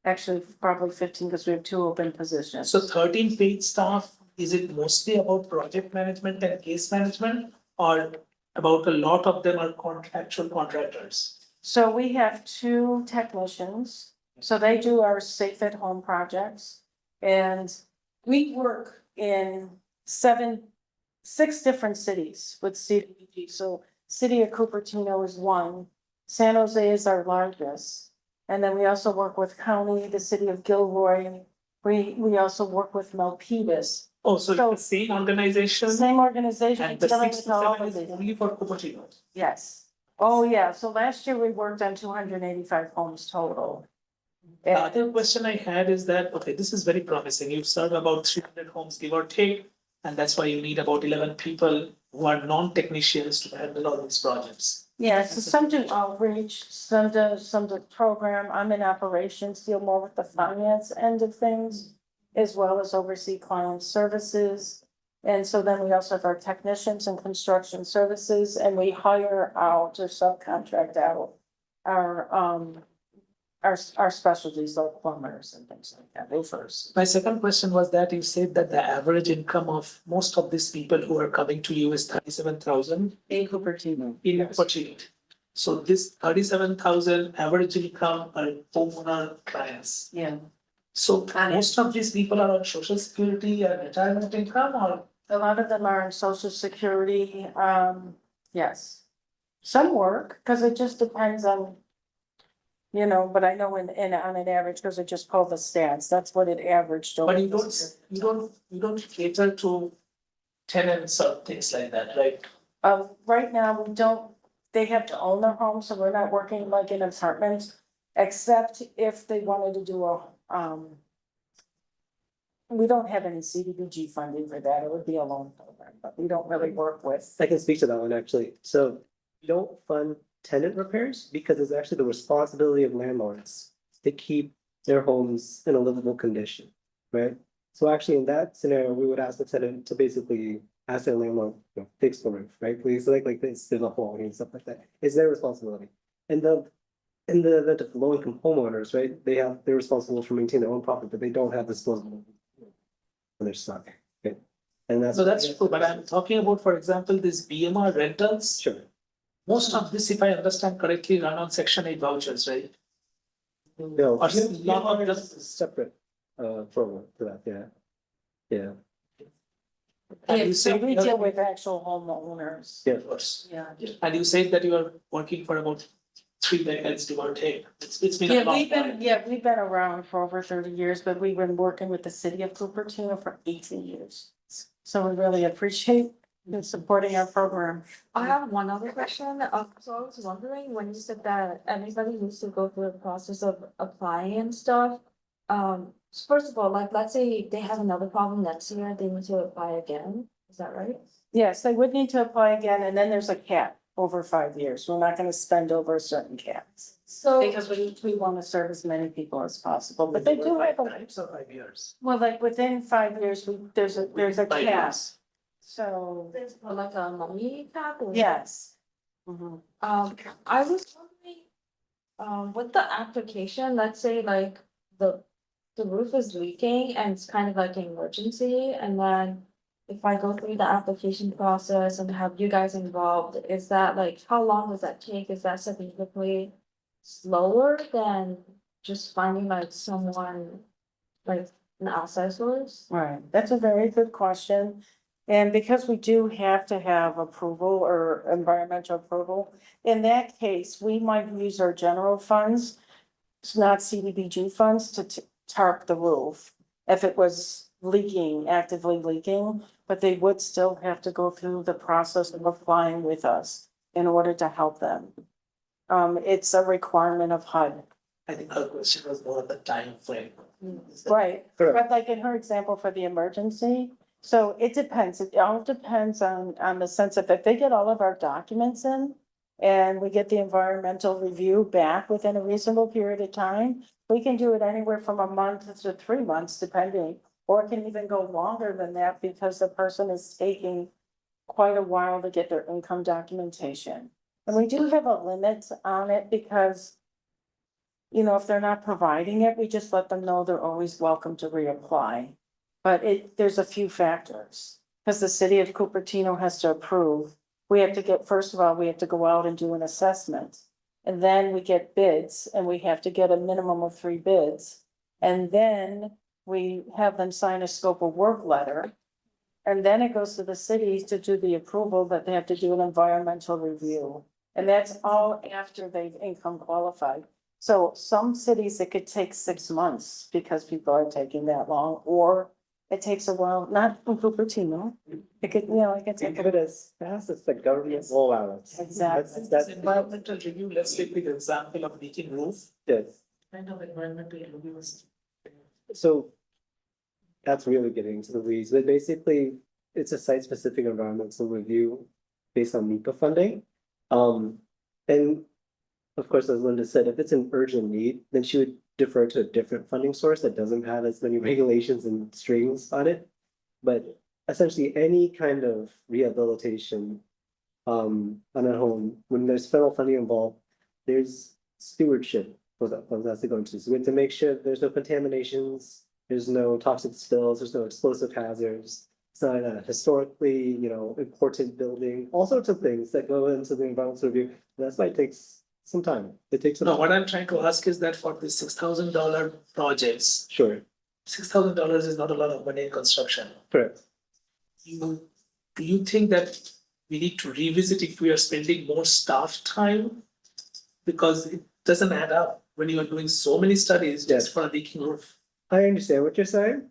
actually probably 15 because we have 2 open positions. So 13 paid staff, is it mostly about project management and case management? Or about a lot of them are actual contractors? So we have 2 technicians, so they do our safe at home projects. And we work in 6 different cities with CDBG. So city of Cupertino is one, San Jose is our largest. And then we also work with county, the city of Gilroy. We also work with Milpitas, Oh, so So- it's the same organization? same organization. And the dealing 6 with to all 7 of is these. only for Cupertino? Yes. Oh, yeah. So last year we worked on 285 homes total. The other question I had is that, okay, this is very promising. You've served about 300 homes, give or take, and that's why you need about 11 people who are non-technicians to handle all these projects. Yeah, so some do outreach, some do program. I'm in operations, deal more with the finance end of things, as well as oversee client services. And so then we also have our technicians and construction services, and we hire out or subcontract out our specialties like plumbers and things like that, roofers. My second question was that you said that the average income of most of these people who are coming to you is 37,000 In Cupertino. in Cupertino. So this 37,000 average income are homeowner clients. Yeah. So And most of these people are on social security and retirement income, or a lot of them are in social security, yes. Some work, cause it just depends on. You know, but I know on an average, cause I just pulled the stats, that's what it averaged over. but you this year. don't cater to tenants or things like that, right? Right now, we don't, they have to own their home, so we're not working like in apartments, except if they wanted to do we don't have any CDBG funding for that, it would be a loan program, but we don't really work with. I can speak to that one actually. So we don't fund tenant repairs because it's actually the responsibility of landlords to keep their homes in a livable condition, right? So actually in that scenario, we would ask the tenant to basically ask their landlord, fix the roof, right? Please, like this, there's a hole and stuff like that. It's their responsibility. And in the event of low income homeowners, right, they're responsible for maintaining their own property, but they don't have disposable when they're stuck, okay? And that's. So that's true, but I'm talking about, for example, these BMR rentals. Sure. Most of this, if I understand correctly, run on Section 8 vouchers, right? No, Or BMR is a separate program for that, yeah. Yeah, And you So said, we deal with actual homeowners. yeah. of course, Yeah. and you said that you are working for about 3 decades, give or take. It's been a Yeah, long time. we've been around for over 30 years, but we've been working with the city of Cupertino for 18 years. So we really appreciate you supporting our program. I have one other question. So I was wondering when you said that everybody needs to go through the process of applying and stuff. So first of all, like, let's say they have another problem next year, they need to apply again. Is that right? Yes, they would need to apply again, and then there's a cap over 5 years. We're not gonna spend over a certain cap. So, Because we want to serve as many people as possible, but they do have, Types of 5 years. well, like within 5 years, there's a Five cap. years. So, there's like a money cap or? yes. Mhm. I was wondering, with the application, let's say like the roof is leaking and it's kind of like an emergency, and then if I go through the application process and have you guys involved, is that like, how long does that take? Is that significantly slower than just finding like someone, like an outside source? Right, that's a very good question. And because we do have to have approval or environmental approval, in that case, we might use our general funds. It's not CDBG funds to tarp the roof if it was leaking, actively leaking, but they would still have to go through the process of applying with us in order to help them. It's a requirement of HUD. I think her question was more of the time frame. Right, Correct. but like in her example for the emergency, so it depends, it all depends on the sense of if they get all of our documents in. And we get the environmental review back within a reasonable period of time, we can do it anywhere from a month to 3 months, depending. Or it can even go longer than that because the person is taking quite a while to get their income documentation. And we do have a limit on it because you know, if they're not providing it, we just let them know they're always welcome to reapply. But there's a few factors, because the city of Cupertino has to approve. We have to get, first of all, we have to go out and do an assessment. And then we get bids, and we have to get a minimum of 3 bids. And then we have them sign a scope of work letter. And then it goes to the city to do the approval that they have to do an environmental review. And that's all after they've income qualified. So some cities, it could take 6 months because people are taking that long, or it takes a while, not from Cupertino. It could, it could Think take. of it as fast as the government rollout. Exactly. That's environmental review, let's take the example of leaking roof. Yes. Kind of environmental review is. So that's really getting into the weeds, but basically, it's a site-specific environmental review based on NEPA funding. And of course, as Linda said, if it's an urgent need, then she would defer to a different funding source that doesn't have as many regulations and strings on it. But essentially, any kind of rehabilitation on a home, when there's federal funding involved, there's stewardship for that funds has to go into. So we have to make sure there's no contaminations, there's no toxic spills, there's no explosive hazards. It's not a historically, important building, all sorts of things that go into the environmental review. That's why it takes some time. It takes some No, time. what I'm trying to ask is that for the $6,000 projects, Sure, $6,000 is not a lot of money in construction. correct. Do you think that we need to revisit if we are spending more staff time? Because it doesn't add up when you are doing so many studies just Yes. for a leaking roof. I understand what you're saying.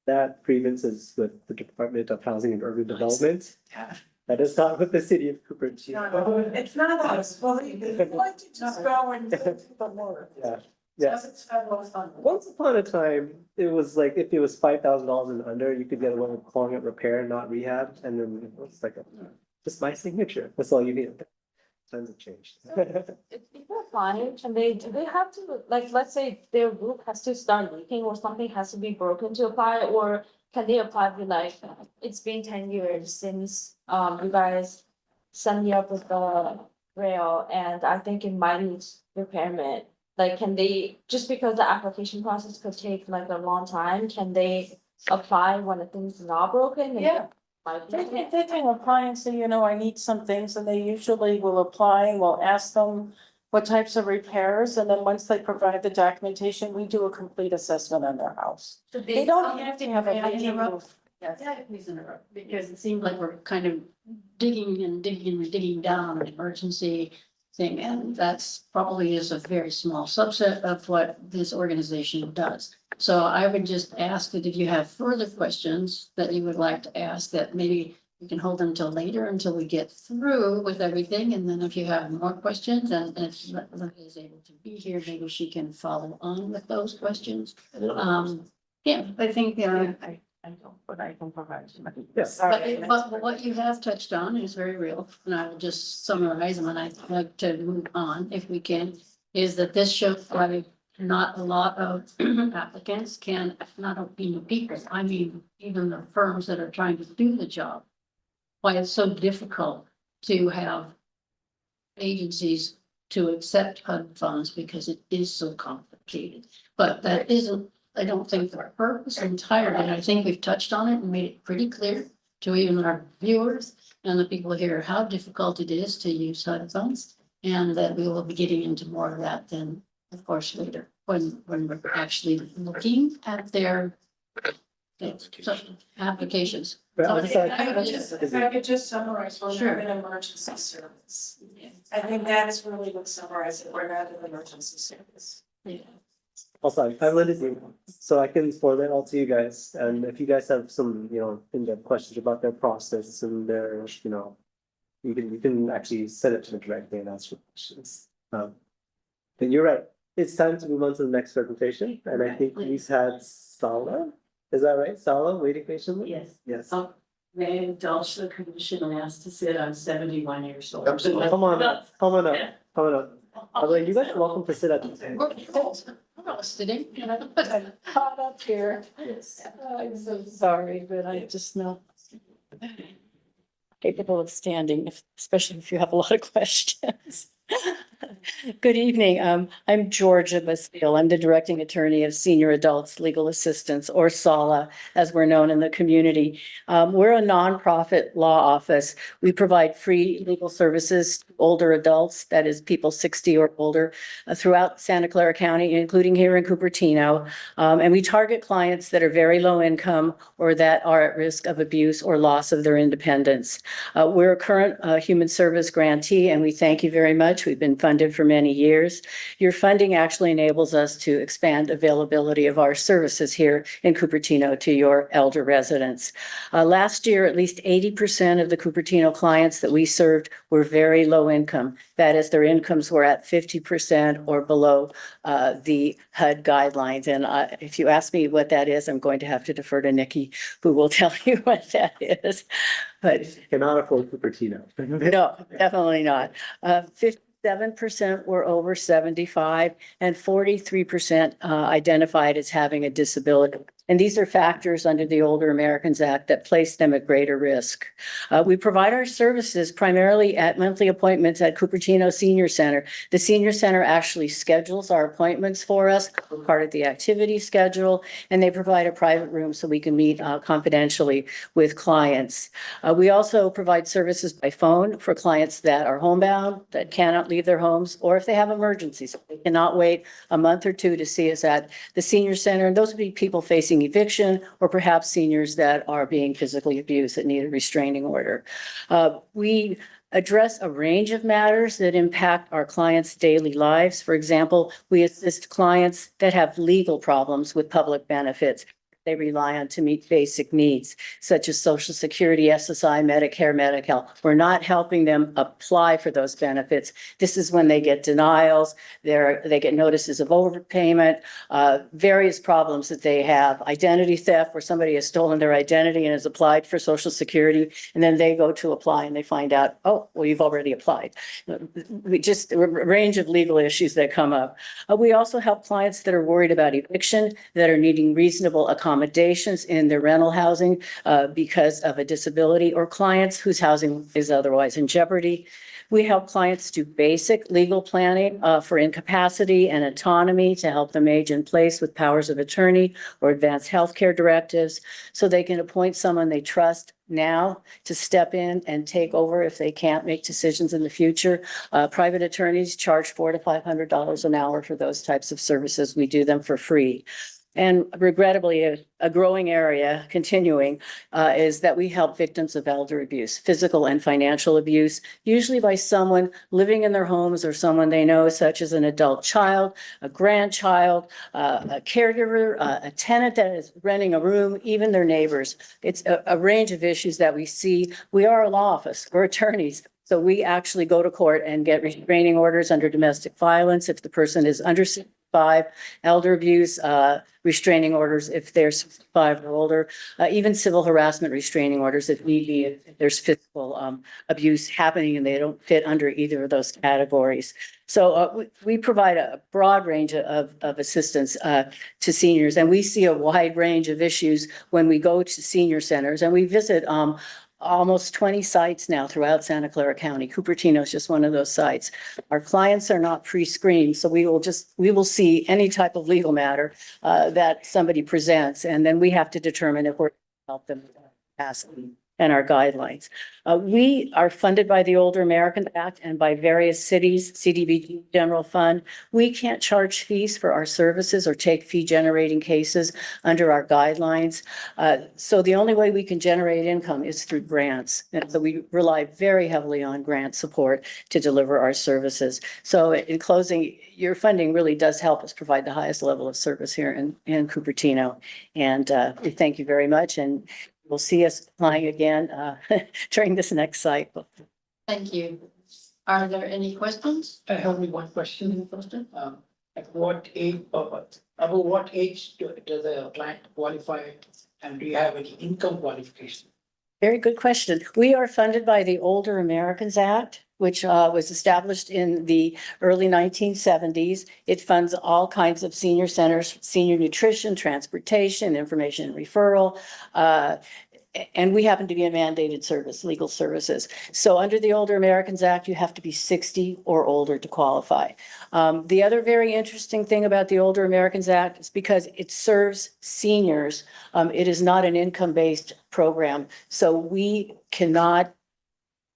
That grievance is with the Department of Housing and Urban Development. Yeah. That is not with the city of Cupertino. It's not us, well, we like to just go and do the work. Yeah, yeah. It's federal funding. Once upon a time, it was like if it was $5,000 and under, you could get away with calling it repair, not rehab, and then it was like just my signature. That's all you need. Times have changed. If people apply, do they have to, like, let's say their roof has to start leaking or something has to be broken to apply, or can they apply be like, it's been 10 years since you guys set me up with the rail and I think it might need repairment. Like, can they, just because the application process could take like a long time, can they apply when the thing's not broken? And Yeah. They can apply and say, I need some things, and they usually will apply, and we'll ask them what types of repairs, and then once they provide the documentation, we do a complete assessment on their house. They don't have to have a leaking roof. Yes. Yeah, please interrupt, because it seems like we're kind of digging and digging and digging down on an emergency thing, and that's probably is a very small subset of what this organization does. So I would just ask that if you have further questions that you would like to ask, that maybe you can hold them till later until we get through with everything, and then if you have more questions, and if Linda is able to be here, maybe she can follow on with those questions. Yeah, I think, I don't, but I can provide you. Yes. but what you have touched on is very real, and I will just summarize them, and I'd like to move on if we can. is that this shows why not a lot of applicants can, not even people, I mean, even the firms that are trying to do the job. Why it's so difficult to have agencies to accept HUD funds because it is so complicated. But that isn't, I don't think, the purpose entirely, and I think we've touched on it and made it pretty clear to even our viewers and the people here how difficult it is to use HUD funds. And that we will be getting into more of that then, of course, later, when we're actually looking at their applications. But So I'm sorry. If I could just summarize, we're Sure. not an emergency service. I think that is really what summarizes it, we're not an emergency service. Also, I've listed it, so I can forward it all to you guys, and if you guys have some, in-depth questions about their process and their, you can actually send it to me directly and ask for questions. But you're right, it's time to move on to the next presentation, and I think we've had Sala, is that right? Sala, waiting patiently? Yes. Yes. May I indulge the commission and ask to sit? I'm 71 years old. Come on up. Although you guys are welcome to sit at the table. We're all sitting, Caught up here. Yes. I'm so sorry, but I just know. Capable of standing, especially if you have a lot of questions. Good evening. I'm Georgia Bastille. I'm the directing attorney of Senior Adults Legal Assistance, or SALA, as we're known in the community. We're a nonprofit law office. We provide free legal services to older adults, that is people 60 or older, throughout Santa Clara County, including here in Cupertino. And we target clients that are very low income or that are at risk of abuse or loss of their independence. We're a current human service grantee, and we thank you very much. We've been funded for many years. Your funding actually enables us to expand availability of our services here in Cupertino to your elder residents. Last year, at least 80% of the Cupertino clients that we served were very low income. That is, their incomes were at 50% or below the HUD guidelines. And if you ask me what that is, I'm going to have to defer to Nikki, who will tell you what that is. But Cannot afford Cupertino. no, definitely not. 57% were over 75 and 43% identified as having a disability. And these are factors under the Older Americans Act that place them at greater risk. We provide our services primarily at monthly appointments at Cupertino Senior Center. The Senior Center actually schedules our appointments for us, we're part of the activity schedule, and they provide a private room so we can meet confidentially with clients. We also provide services by phone for clients that are homebound, that cannot leave their homes, or if they have emergencies, they cannot wait a month or two to see us at the Senior Center. And those would be people facing eviction, or perhaps seniors that are being physically abused that need a restraining order. We address a range of matters that impact our clients' daily lives. For example, we assist clients that have legal problems with public benefits they rely on to meet basic needs, such as Social Security, SSI, Medicare, Medi-Cal. We're not helping them apply for those benefits. This is when they get denials, they get notices of overpayment, various problems that they have, identity theft, where somebody has stolen their identity and has applied for Social Security, and then they go to apply and they find out, oh, well, you've already applied. We just, a range of legal issues that come up. We also help clients that are worried about eviction, that are needing reasonable accommodations in their rental housing because of a disability, or clients whose housing is otherwise in jeopardy. We help clients do basic legal planning for incapacity and autonomy to help them age in place with powers of attorney or advanced healthcare directives, so they can appoint someone they trust now to step in and take over if they can't make decisions in the future. Private attorneys charge $400 to $500 an hour for those types of services. We do them for free. And regrettably, a growing area continuing is that we help victims of elder abuse, physical and financial abuse, usually by someone living in their homes or someone they know, such as an adult child, a grandchild, a caregiver, a tenant that is renting a room, even their neighbors. It's a range of issues that we see. We are a law office, we're attorneys. So we actually go to court and get restraining orders under domestic violence if the person is under 65, elder abuse, restraining orders if they're 65 or older, even civil harassment restraining orders if need be, if there's physical abuse happening and they don't fit under either of those categories. So we provide a broad range of assistance to seniors, and we see a wide range of issues when we go to senior centers, and we visit almost 20 sites now throughout Santa Clara County. Cupertino is just one of those sites. Our clients are not pre-screened, so we will see any type of legal matter that somebody presents, and then we have to determine if we're help them pass and our guidelines. We are funded by the Older Americans Act and by various cities, CDBG General Fund. We can't charge fees for our services or take fee generating cases under our guidelines. So the only way we can generate income is through grants. And so we rely very heavily on grant support to deliver our services. So in closing, your funding really does help us provide the highest level of service here in Cupertino. And we thank you very much. And we'll see us applying again during this next cycle. Thank you. Are there any questions? I have only one question. At what age, above what age does a client qualify, and do you have any income qualification? Very good question. We are funded by the Older Americans Act, which was established in the early 1970s. It funds all kinds of senior centers, senior nutrition, transportation, information and referral. And we happen to be a mandated service, legal services. So under the Older Americans Act, you have to be 60 or older to qualify. The other very interesting thing about the Older Americans Act is because it serves seniors, it is not an income-based program. So we cannot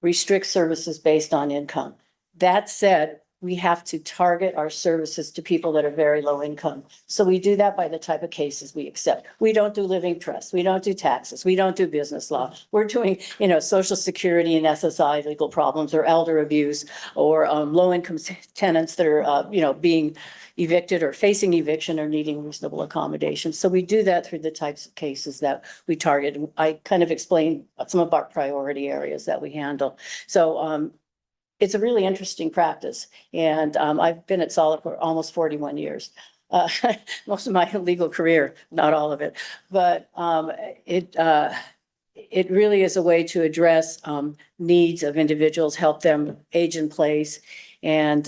restrict services based on income. That said, we have to target our services to people that are very low income. So we do that by the type of cases we accept. We don't do living trusts. We don't do taxes. We don't do business law. We're doing, Social Security and SSI legal problems or elder abuse or low income tenants that are, being evicted or facing eviction or needing reasonable accommodation. So we do that through the types of cases that we target. I kind of explained some of our priority areas that we handle. So, it's a really interesting practice, and I've been at Solid for almost 41 years. Most of my legal career, not all of it, but it really is a way to address needs of individuals, help them age in place, and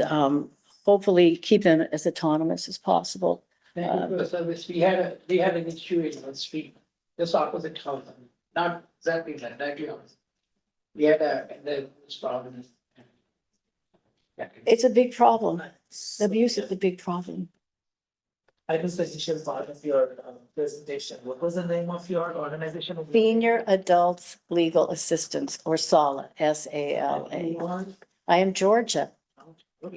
hopefully keep them as autonomous as possible. Thank you for the service. We had an issue in the street, just opposite house, not exactly like directly opposite. We had this problem. It's a big problem. Abuse is a big problem. I missed the initial part of your presentation. What was the name of your organization? Senior Adults Legal Assistance, or SALA, SALA. I am Georgia.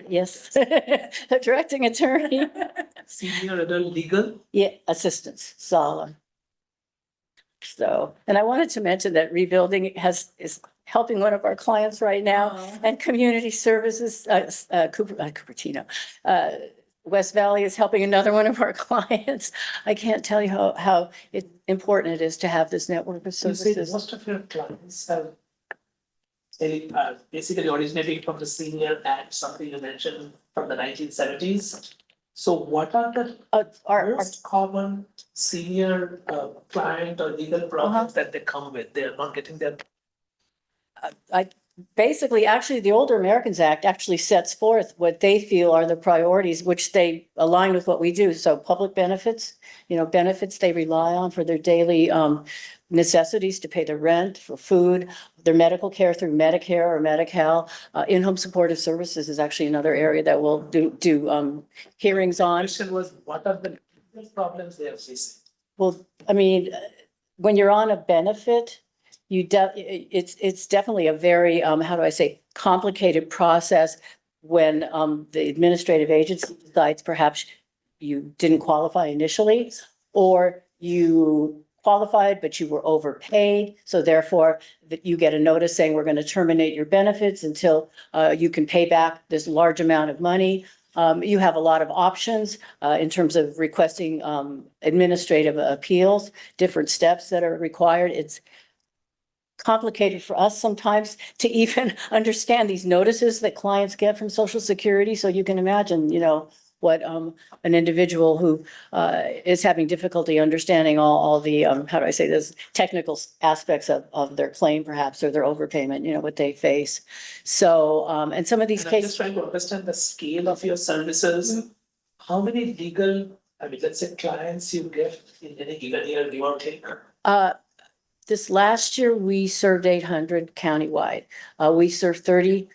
Yes, a directing attorney. Senior Adult Legal? Yeah, assistance, SALA. So, and I wanted to mention that Rebuilding is helping one of our clients right now, and Community Services, Cupertino. West Valley is helping another one of our clients. I can't tell you how important it is to have this network of You services. say most of your clients have basically originating from the Senior Act, something you mentioned from the 1970s. So what are the Our most common senior client or legal problems that they come with? They are not getting their. basically, actually, the Older Americans Act actually sets forth what they feel are the priorities, which they align with what we do. So public benefits, benefits they rely on for their daily necessities to pay their rent, for food, their medical care through Medicare or Medi-Cal. In-home supportive services is actually another area that we'll do hearings on. Question was, what are the problems they are facing? Well, I mean, when you're on a benefit, it's definitely a very, how do I say, complicated process when the administrative agency decides perhaps you didn't qualify initially, or you qualified, but you were overpaid. So therefore, that you get a notice saying we're going to terminate your benefits until you can pay back this large amount of money. You have a lot of options in terms of requesting administrative appeals, different steps that are required. It's complicated for us sometimes to even understand these notices that clients get from Social Security. So you can imagine, what an individual who is having difficulty understanding all the, how do I say this, technical aspects of their claim perhaps, or their overpayment, you know, what they face. So, and some of these And I'm just cases, trying to understand the scale of your services. How many legal, I mean, let's say clients you get in any given year, give or take? this last year, we served 800 countywide. We served 30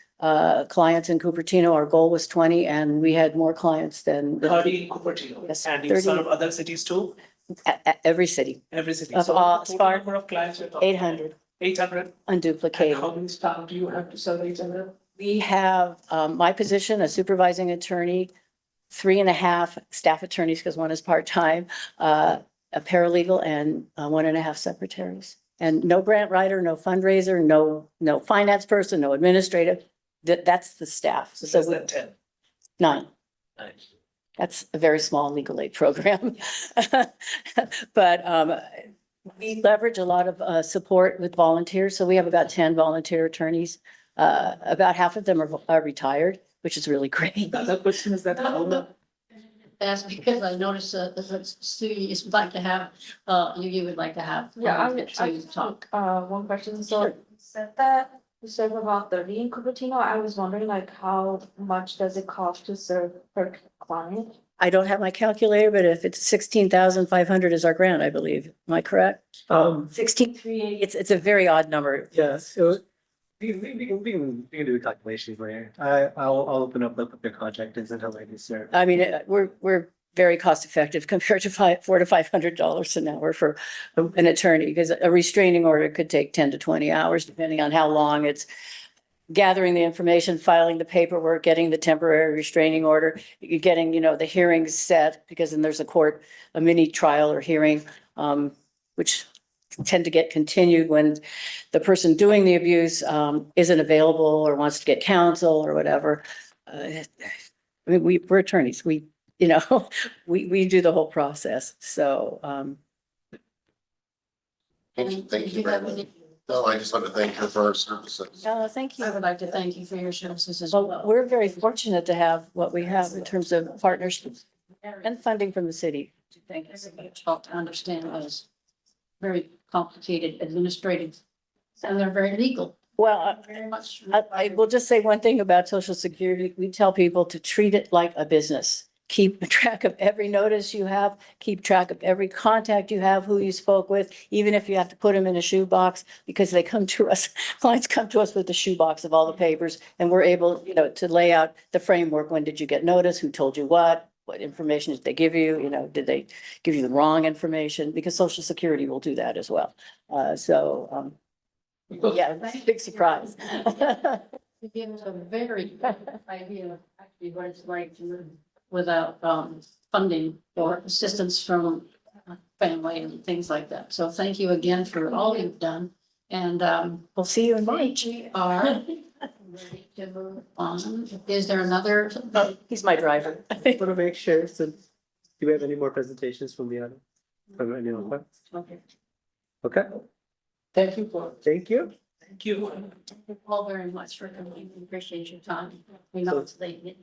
clients in Cupertino. Our goal was 20, and we had more clients than 30 in Cupertino. Yes, And you 30. serve other cities too? Every city, Every city. Of So all- total Spark, number of clients you're talking. 800 800. And unduplicated. how many staff do you have to serve 800? We have my position, a supervising attorney, 3.5 staff attorneys, because one is part-time, a paralegal, and 1.5 secretaries. And no grant writer, no fundraiser, no finance person, no administrative. That's the staff. So So less than 10. 9. Nice. That's a very small legal aid program. But we leverage a lot of support with volunteers. So we have about 10 volunteer attorneys. About half of them are retired, which is really great. The other question is that how That's because I noticed that the city is like to have, you would like to have. Yeah, I to just talk. one question. So you said that you serve about 30 in Cupertino. I was wondering like how much does it cost to serve per client? I don't have my calculator, but if it's 16,500 is our grant, I believe. Am I correct? 16,380. It's a very odd number. Yeah, so we can do a calculation for you. I'll open up what their contract is and how they serve. I mean, we're very cost effective compared to $400 to $500 an hour for an attorney, because a restraining order could take 10 to 20 hours, depending on how long it's gathering the information, filing the paperwork, getting the temporary restraining order, getting, the hearings set, because then there's a mini trial or hearing, which tend to get continued when the person doing the abuse isn't available or wants to get counsel or whatever. I mean, we're attorneys. We we do the whole process. So Thank you very much. No, I just want to thank you for our services. thank I you. would like to thank you for your services as Well, well. we're very fortunate to have what we have in terms of partnerships and funding from the city. Thank you so much. Help to understand those very complicated administrative, and they're very legal. Well, Very much. I will just say one thing about Social Security. We tell people to treat it like a business. Keep track of every notice you have, keep track of every contact you have, who you spoke with, even if you have to put them in a shoebox, because they come to us, clients come to us with the shoebox of all the papers, and we're able, to lay out the framework. When did you get notice? Who told you what? What information did they give you? Did they give you the wrong information? Because Social Security will do that as well. Yeah, it's a big surprise. To give us a very idea of actually what it's like to live without funding or assistance from family and things like that. So thank you again for all you've done. And We'll see you in March. we are ready to move on. Is there another? He's my driver. I want to make sure, so do we have any more presentations from the other? From anyone? Okay. Okay, Thank you for. thank you. Thank you. Thank you all very much for coming. We appreciate your time. We know it's late.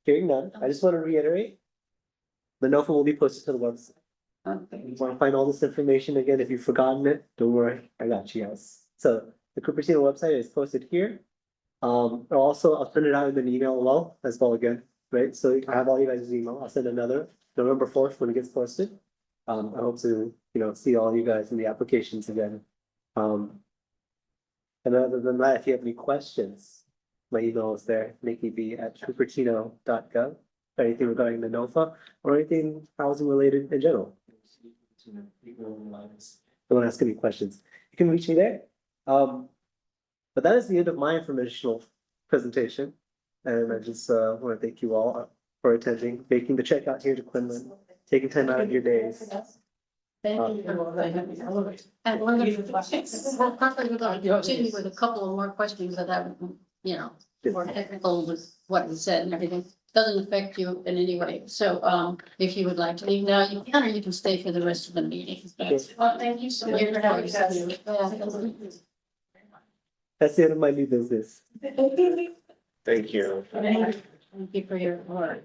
Hearing none, I just want to reiterate. The NOFA will be posted to the website. Okay. You want to find all this information again, if you've forgotten it, don't worry, I got you guys. So the Cupertino website is posted here. Also, I'll send it out in an email as well again, right? So I have all you guys' email. I'll send another November 4th when it gets posted. I hope to, see all you guys in the applications again. And other than that, if you have any questions, my email is there, nikkiB@cupertino.gov. Anything regarding the NOFA or anything housing related in general. Don't ask any questions. You can reach me there. But that is the end of my informational presentation. And I just want to thank you all for attending, making the trek out here to Quinlan, taking time out of your days. Thank you. And we're going to continue with a couple of more questions that have, more technical with what we said and everything. Doesn't affect you in any way. So if you would like to leave now, you can, or you can stay for the rest of the meeting. Well, thank you so much for having us. That's the end of my new business. Thank you. Thank you for your work.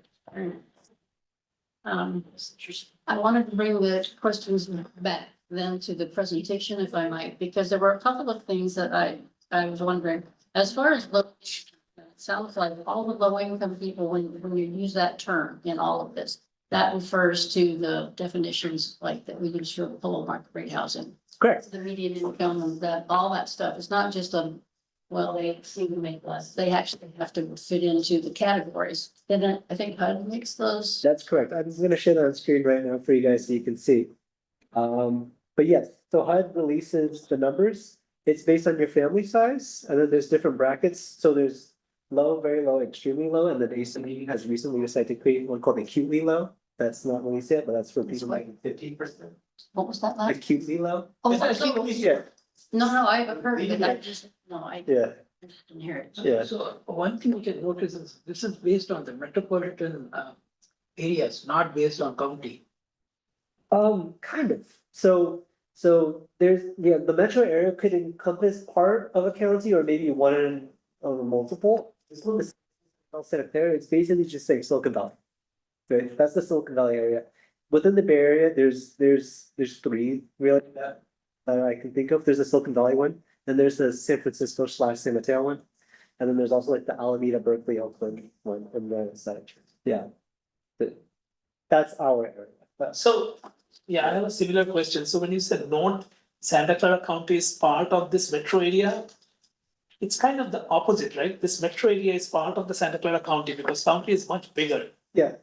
I wanted to bring the questions back then to the presentation, if I might, because there were a couple of things that I was wondering. As far as it sounds like all the low income people, when you use that term in all of this, that refers to the definitions like that we use for below market rate housing. Correct. The median income and that, all that stuff. It's not just well, they seem to make less. They actually have to fit into the categories. And I think HUD makes those. That's correct. I'm gonna share that on screen right now for you guys so you can see. But yes, so HUD releases the numbers. It's based on your family size, and then there's different brackets. So there's low, very low, extremely low, and then ACB has recently decided to create one called acutely low. That's not released yet, but that's for people making 15%. What was that last? Acutely low. Oh, It's not released yet. No, I've heard of it. I just, no, I Yeah, didn't hear it. yeah. So one thing we can notice is this is based on the metropolitan areas, not based on county. Kind of. So there's, yeah, the metro area could encompass part of a county or maybe one of multiple. This one is all set up there. It's basically just saying Silicon Valley. Right, that's the Silicon Valley area. Within the Bay Area, there's three really that I can think of. There's the Silicon Valley one, then there's the San Francisco / San Mateo one. And then there's also like the Alameda, Berkeley, Oakland one and the side. Yeah. That's our area. So, yeah, I have a similar question. So when you said North Santa Clara County is part of this metro area, it's kind of the opposite, right? This metro area is part of the Santa Clara County because county is much bigger. Yeah.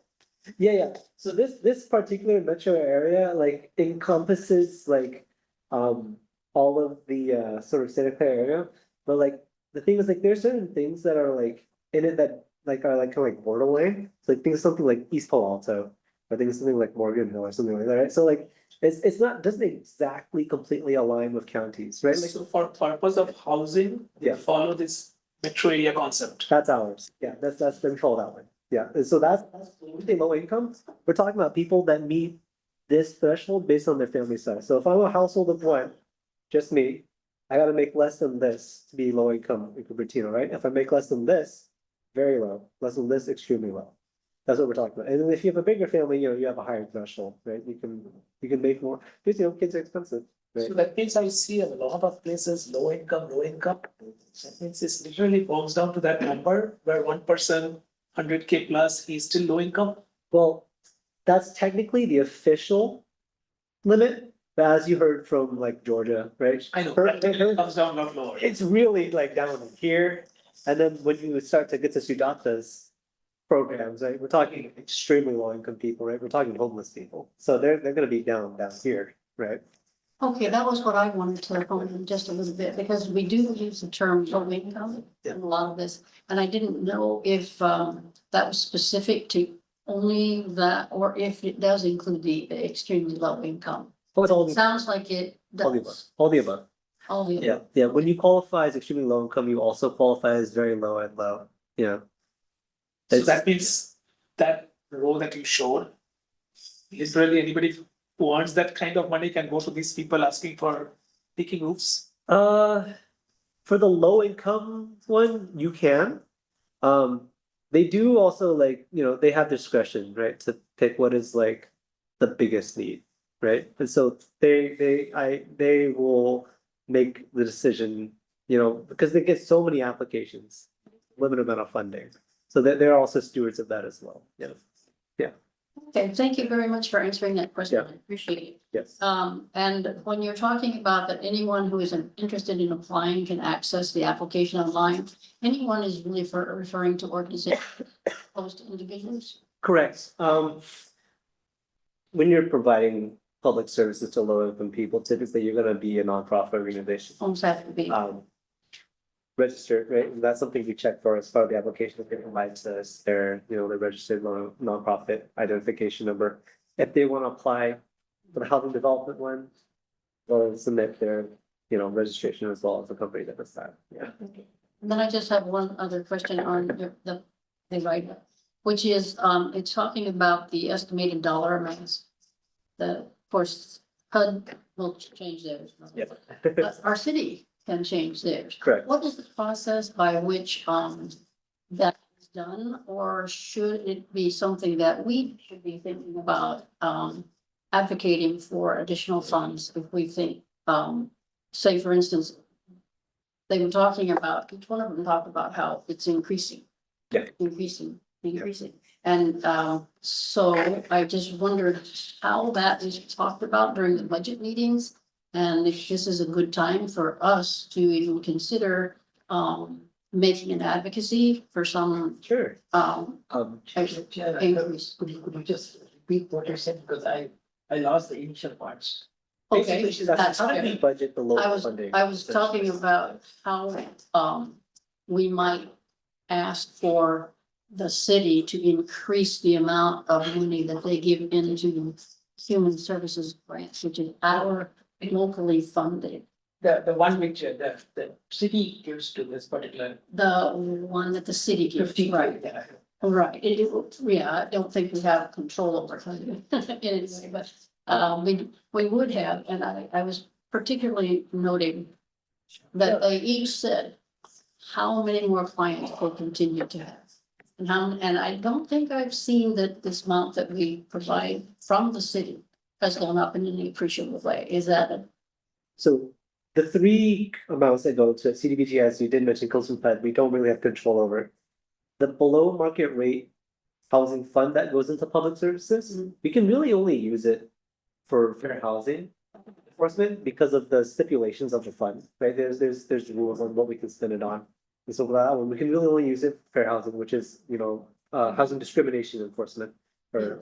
So this particular metro area like encompasses like all of the sort of Santa Clara area. But like the thing is like there's certain things that are like in it that like are like kind of like borderline. So like things something like East Palo Alto, or things something like Morgan Hill or something like that, right? So like it's not doesn't exactly completely align with counties, right? Like So for purpose of housing, they Yeah. follow this metro area concept. that's ours. Yeah, that's been called that one. Yeah, and so that's when we say low income, we're talking about people that meet this threshold based on their family size. So if I'm a household of one, just me, I gotta make less than this to be low income in Cupertino, right? If I make less than this, very low, less than this, extremely low. That's what we're talking about. And then if you have a bigger family, you have a higher threshold, right? You can make more, because kids are expensive, right? So that means I see a lot of places, low income. That means it's literally boils down to that number where one person, 100K plus, he's still low income. Well, that's technically the official limit, but as you heard from like Georgia, right? I know, Her- practically her- it comes down a lot lower. It's really like down here, and then when you start to get to Sujata's programs, right, we're talking extremely low income people, right? We're talking homeless people, so they're gonna be down here, right? Okay, that was what I wanted to hone in just a little bit, because we do use the term low income in a lot of this. And I didn't know if that was specific to only that, or if it does include the extremely low income. Oh, it's all the Sounds like it all the above, does. all the above. All the. Yeah. When you qualify as extremely low income, you also qualify as very low and low. Yeah. So that means that row that you showed, literally anybody who earns that kind of money can go to these people asking for leaking roofs. For the low income one, you can. They do also like, they have discretion, right, to pick what is like the biggest need, right? And so they will make the decision, because they get so many applications, limited amount of funding. So they're also stewards of that as well. Yeah. Okay, thank you very much for answering that question. Yeah. I appreciate it. Yes. And when you're talking about that anyone who is interested in applying can access the application online, anyone is really referring to organizations opposed to individuals? Correct. When you're providing public services to low income people, typically you're gonna be a nonprofit organization. Homes have to be. Registered, right? And that's something we check for as part of the application that they provide to us, their registered nonprofit identification number. If they want to apply for the housing development one, they'll submit their, registration as well as the company that does that. Yeah. And then I just have one other question on the write-up, which is, it's talking about the estimated dollar amounts. Of course, HUD will change theirs. Yep. But our city can change theirs. Correct. What is the process by which, that is done, or should it be something that we should be thinking about, advocating for additional funds if we think, say, for instance, they were talking about, each one of them talked about how it's increasing. Yeah. Increasing. And, so I just wondered how that is talked about during the budget meetings. And if this is a good time for us to even consider, making an advocacy for some, Sure. Chair, increase. could you just repeat what you said, because I lost the initial parts. Basically, Okay, she's that's asking, how do we okay. budget the I local was, funding? I was talking about how, we might ask for the city to increase the amount of money that they give into human services grants, which is our locally funded. The one which the city gives to this particular The one that the city gives, 50. right, Yeah. right, yeah, I don't think we have control over it anyway, but, we would have, and I was particularly noting that they each said how many more clients we'll continue to have. And I don't think I've seen that this amount that we provide from the city has gone up in any appreciable way. Is that a? So the three amounts that go to CDBG, as you did mention, Coastal Fed, we don't really have control over. The below market rate housing fund that goes into public services, we can really only use it for fair housing enforcement because of the stipulations of the fund, right? There's rules on what we can spend it on. And so for that one, we can really only use it for fair housing, which is, housing discrimination enforcement or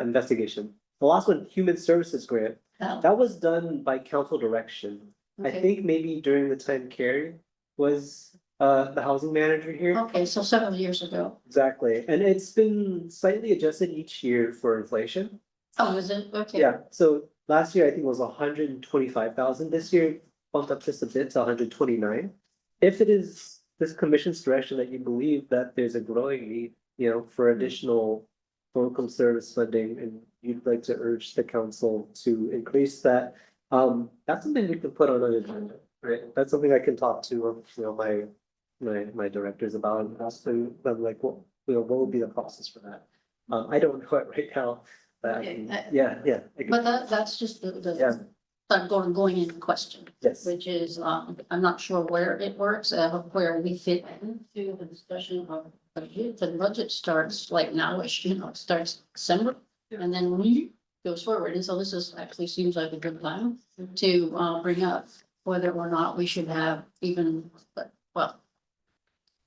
investigation. The last one, human services grant, that was done by council direction. I Okay. think maybe during the time Carrie was the housing manager here. Okay, so several years ago. Exactly, and it's been slightly adjusted each year for inflation. Oh, is it? Okay. Yeah, so last year I think it was 125,000. This year bumped up just a bit to 129. If it is this commission's direction that you believe that there's a growing need, for additional local service funding, and you'd like to urge the council to increase that, that's something we can put on an agenda, right? That's something I can talk to, my directors about and ask them, like, what will be the process for that? I don't know it right now. But Okay, yeah. I can- But that's just Yeah. Going in question, Yes, which is, I'm not sure where it works, where we fit into the discussion of budget. The budget starts like nowish, it starts December, and then we goes forward. And so this actually seems like a good time to, bring up whether or not we should have even, well,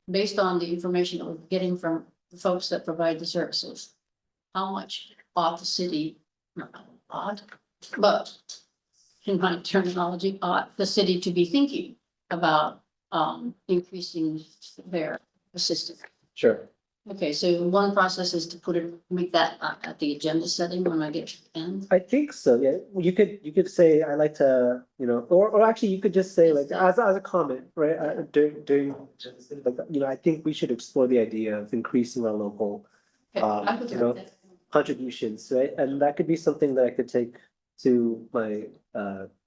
based on the information that we're getting from the folks that provide the services, how much ought the city, not ought, but in my terminology, ought the city to be thinking about, increasing their assistance. sure. Okay, so one process is to make that at the agenda setting when I get to the end. I think so, yeah. You could say, I like to, or actually you could just say like, as a comment, right? During, like, I think we should explore the idea of increasing our local Okay, I would like that. contributions, right? And that could be something that I could take to my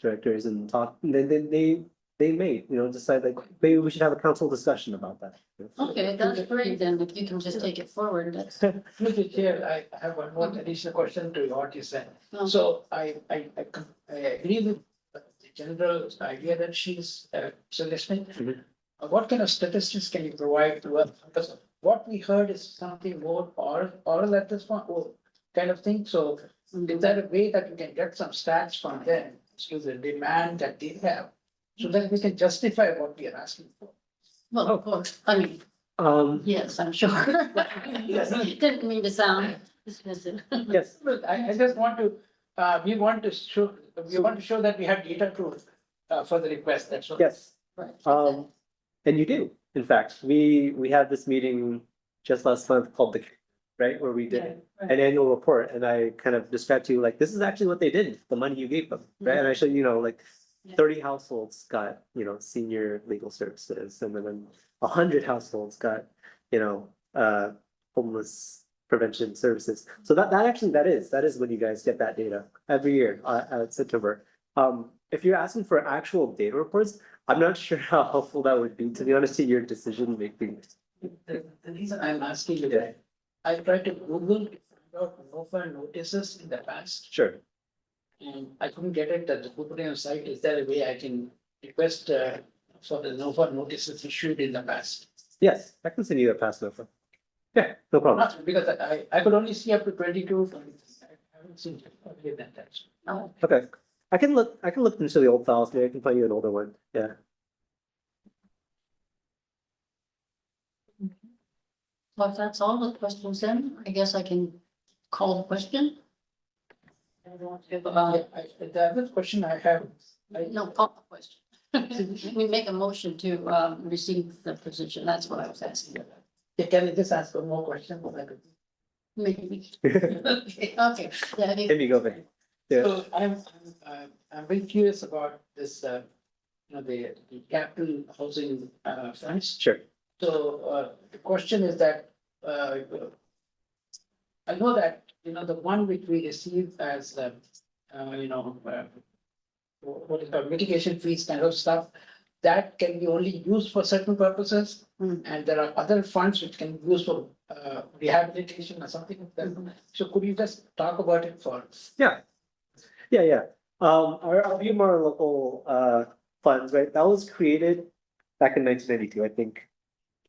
directors and talk, and then they may, decide like, maybe we should have a council discussion about that. Okay, that's great, then if you can just take it forward, that's. Mr. Chair, I have one more additional question to what you said. um, So I agree with the general idea that she's suggesting. Mhm. What kind of statistics can you provide to us? Because what we heard is something more oral at this point, or kind of thing. So is there a way that we can get some stats from them, to the demand that they have? So that we can justify what we are asking for. Well, of course, I mean, yes, I'm sure. Didn't mean to sound dismissive. Yes, Well, I just want to, we want to show that we have data to, for the request, that's all. yes. Right. And you do, in fact, we had this meeting just last month called right, where we did Yeah, an annual report, and I kind of described to you, like, this is actually what they did, the money you gave them, right? And I showed, like, Yeah. 30 households got, senior legal services, and then 100 households got, homeless prevention services. So that actually, that is when you guys get that data every year, at September. If you're asking for actual data reports, I'm not sure how helpful that would be, to be honest, to your decision making The reason I'm asking you that, I tried to Google to find out no-file notices in the past, Sure. and I couldn't get it at the Cupertino site. Is there a way I can request for the no-file notices issued in the past? Yes, I can send you a pass over. Yeah, no problem. Not because I could only see up to 22. I haven't seen it earlier than that. Oh, Okay. I can look into the old files. Maybe I can find you an older one. Yeah. well, if that's all the questions then, I guess I can call the question. The other question I have, No, call the question. We make a motion to receive the position. That's what I was asking. can I just ask one more question? Maybe. Maybe Okay, yeah, go back. Yeah. So I'm very curious about this, the capital housing funds. Sure. So the question is that, I know that, the one which we receive as, what is called mitigation fees kind of stuff, that can be only used for certain purposes. Mm. And there are other funds which can be used for rehabilitation or something like that. So could you just talk about it for us? Yeah. Our BMR local funds, right? That was created back in 1992, I think.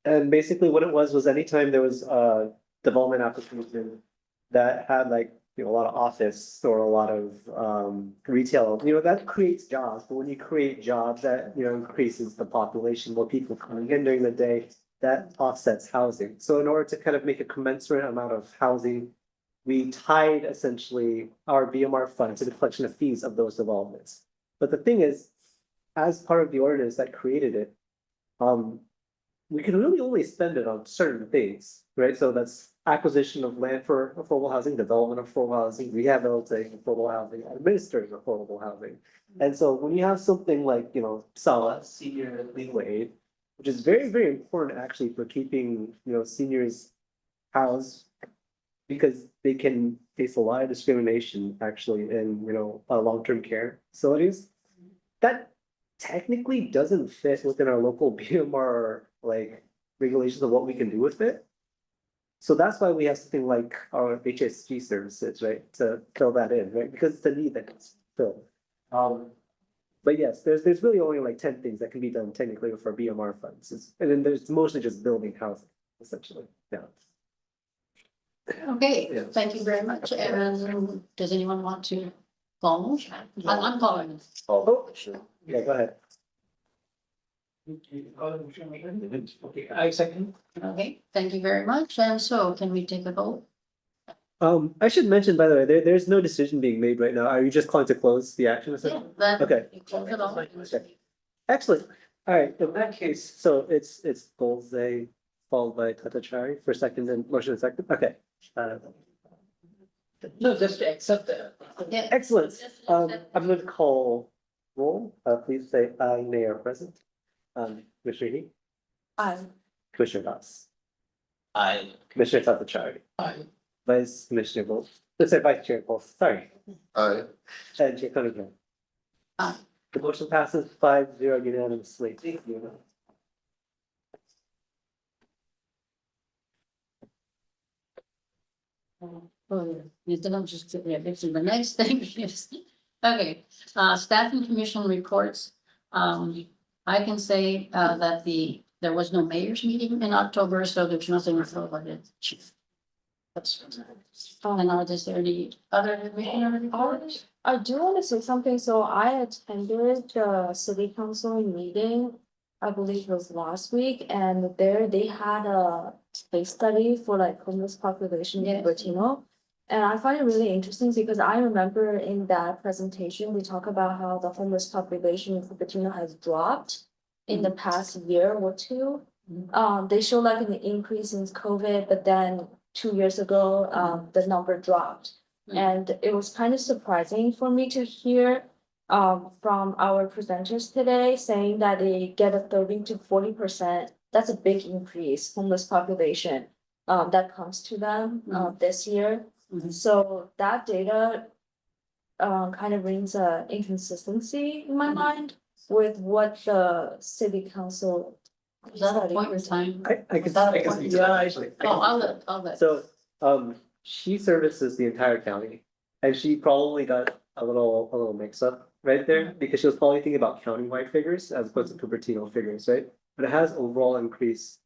And basically what it was anytime there was a development application that had like, a lot of office or a lot of retail, that creates jobs. But when you create jobs, that, increases the population, more people coming in during the day, that offsets housing. So in order to kind of make a commensurate amount of housing, we tied essentially our BMR fund to the collection of fees of those developments. But the thing is, as part of the ordinance that created it, we can really only spend it on certain things, right? So that's acquisition of land for affordable housing, development of affordable housing, rehabilitating affordable housing, administering affordable housing. And so when you have something like, SALA, senior legal aid, which is very, very important actually for keeping, seniors housed, because they can face a lot of discrimination actually in, long-term care facilities. That technically doesn't fit within our local BMR like regulations of what we can do with it. So that's why we have something like our HSG services, right, to fill that in, right? Because it's a need that it's filled. But yes, there's really only like 10 things that can be done technically with our BMR funds. And then there's mostly just building housing, essentially. Yeah. okay, Yeah. thank you very much. And does anyone want to call? I'm calling. Oh, sure. Yeah, go ahead. Okay, I second. Okay, thank you very much. And so can we take a vote? I should mention, by the way, there's no decision being made right now. Are you just calling to close the action? Yeah, essentially? that. Okay. you close it off. Excellent. All right, in that case, so it's Bolzay followed by Tatachari for second and motion and second. Okay. No, just to accept the. Yeah. Excellent. I'm going to call roll. Please say aye, nay, or present. Commissioner He, Aye. Commissioner Das, I, Commissioner Tatachari, Aye. Vice Commissioner Bowles, let's say Vice Chair Bowles, sorry, Aye. and Chair Cunningham. Aye. The motion passes 5-0 unanimously. Thank you. I'm just, yeah, this is the next thing is, okay, staff and commission reports. I can say, that there was no mayor's meeting in October, so there's nothing about it. That's, and are there any other commissioner reports? I do want to say something. So I attended the city council meeting, I believe it was last week, and there they had a case study for like homeless population in Yes. Cupertino. And I find it really interesting because I remember in that presentation, we talk about how the homeless population in Cupertino has dropped in the past year or two. They show like an increase in COVID, but then 2 years ago, the number dropped. And it was kind of surprising for me to hear from our presenters today saying that they get a 30 to 40%. That's a big increase, homeless population that comes to them this year. Mhm. So that data kind of brings a inconsistency in my mind with what the city council Is that a point in time? I can. Is that a I can point? speak to that, Yeah, actually. Oh, I'll let. So, she services the entire county, and she probably got a little mix up right there, because she was probably thinking about county-wide figures as opposed to Cupertino figures, right? But it has overall increase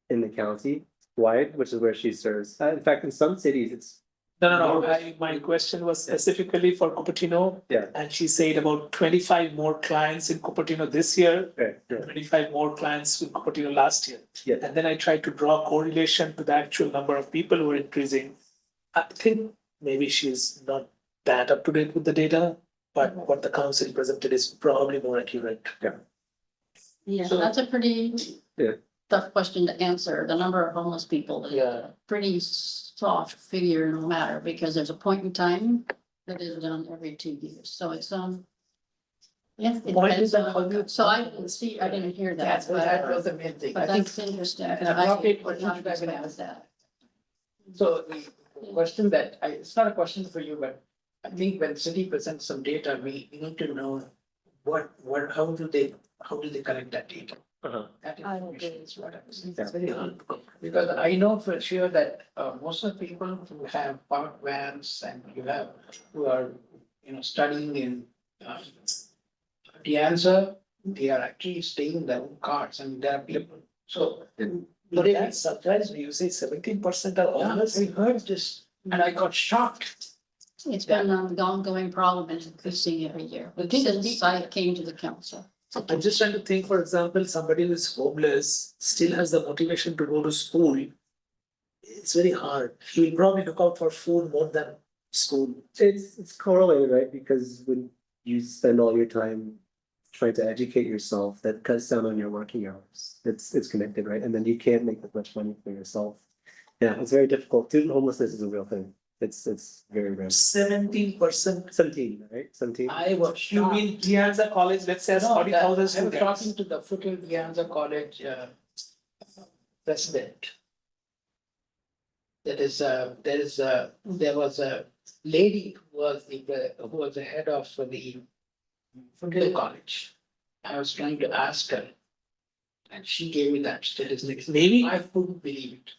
in the county wide, which is where she serves. In fact, in some cities, it's, No, my question was specifically for Cupertino. yeah, And she said about 25 more clients in Cupertino this year, right, and yeah, 25 more clients in Cupertino last year. yeah. And then I tried to draw correlation to the actual number of people who are increasing. I think maybe she's not that up to date with the data, but what the council presented is probably more accurate. Yeah, So- that's a pretty Yeah. tough question to answer. The number of homeless people is Yeah. a pretty soft figure no matter, because there's a point in time that is done every 2 years. So it's, yeah, it Point depends is that how on, you- so I didn't hear that, So that but, was the main thing. but I think, that's interesting. an appropriate We're question not should have been expecting asked. that. so the question that it's not a question for you, but I think when city presents some data, we need to know how do they collect that data? Uh-huh. That I information agree. is what I'm saying. It's very hard. Because I know for sure that most of the people who have park vans and who are, studying in De Anza, they are actually staying in their own cars, and there are people, so. But that's surprised me. You say 17% are Yeah, homeless. I heard this and I got shocked. It's been an ongoing problem and increasing every year, The thing is, since I came to the council. I'm just trying to think, for example, somebody who is homeless still has the motivation to go to school. It's very hard. He will probably look out for food more than school. It's correlated, right? Because when you spend all your time trying to educate yourself, that cuts down on your working hours. It's connected, right? And then you can't make as much money for yourself. Yeah, it's very difficult. Student homelessness is a real thing. It's very rare. 17%. 17, right? 17. I was You shocked. mean De Anza College, let's say, has No, 40,000 I was students. talking to the Foothill De Anza College president. There was a lady who was the head of the Foothill College. I was trying to ask her. And she gave me that statistics. Maybe, I couldn't believe it.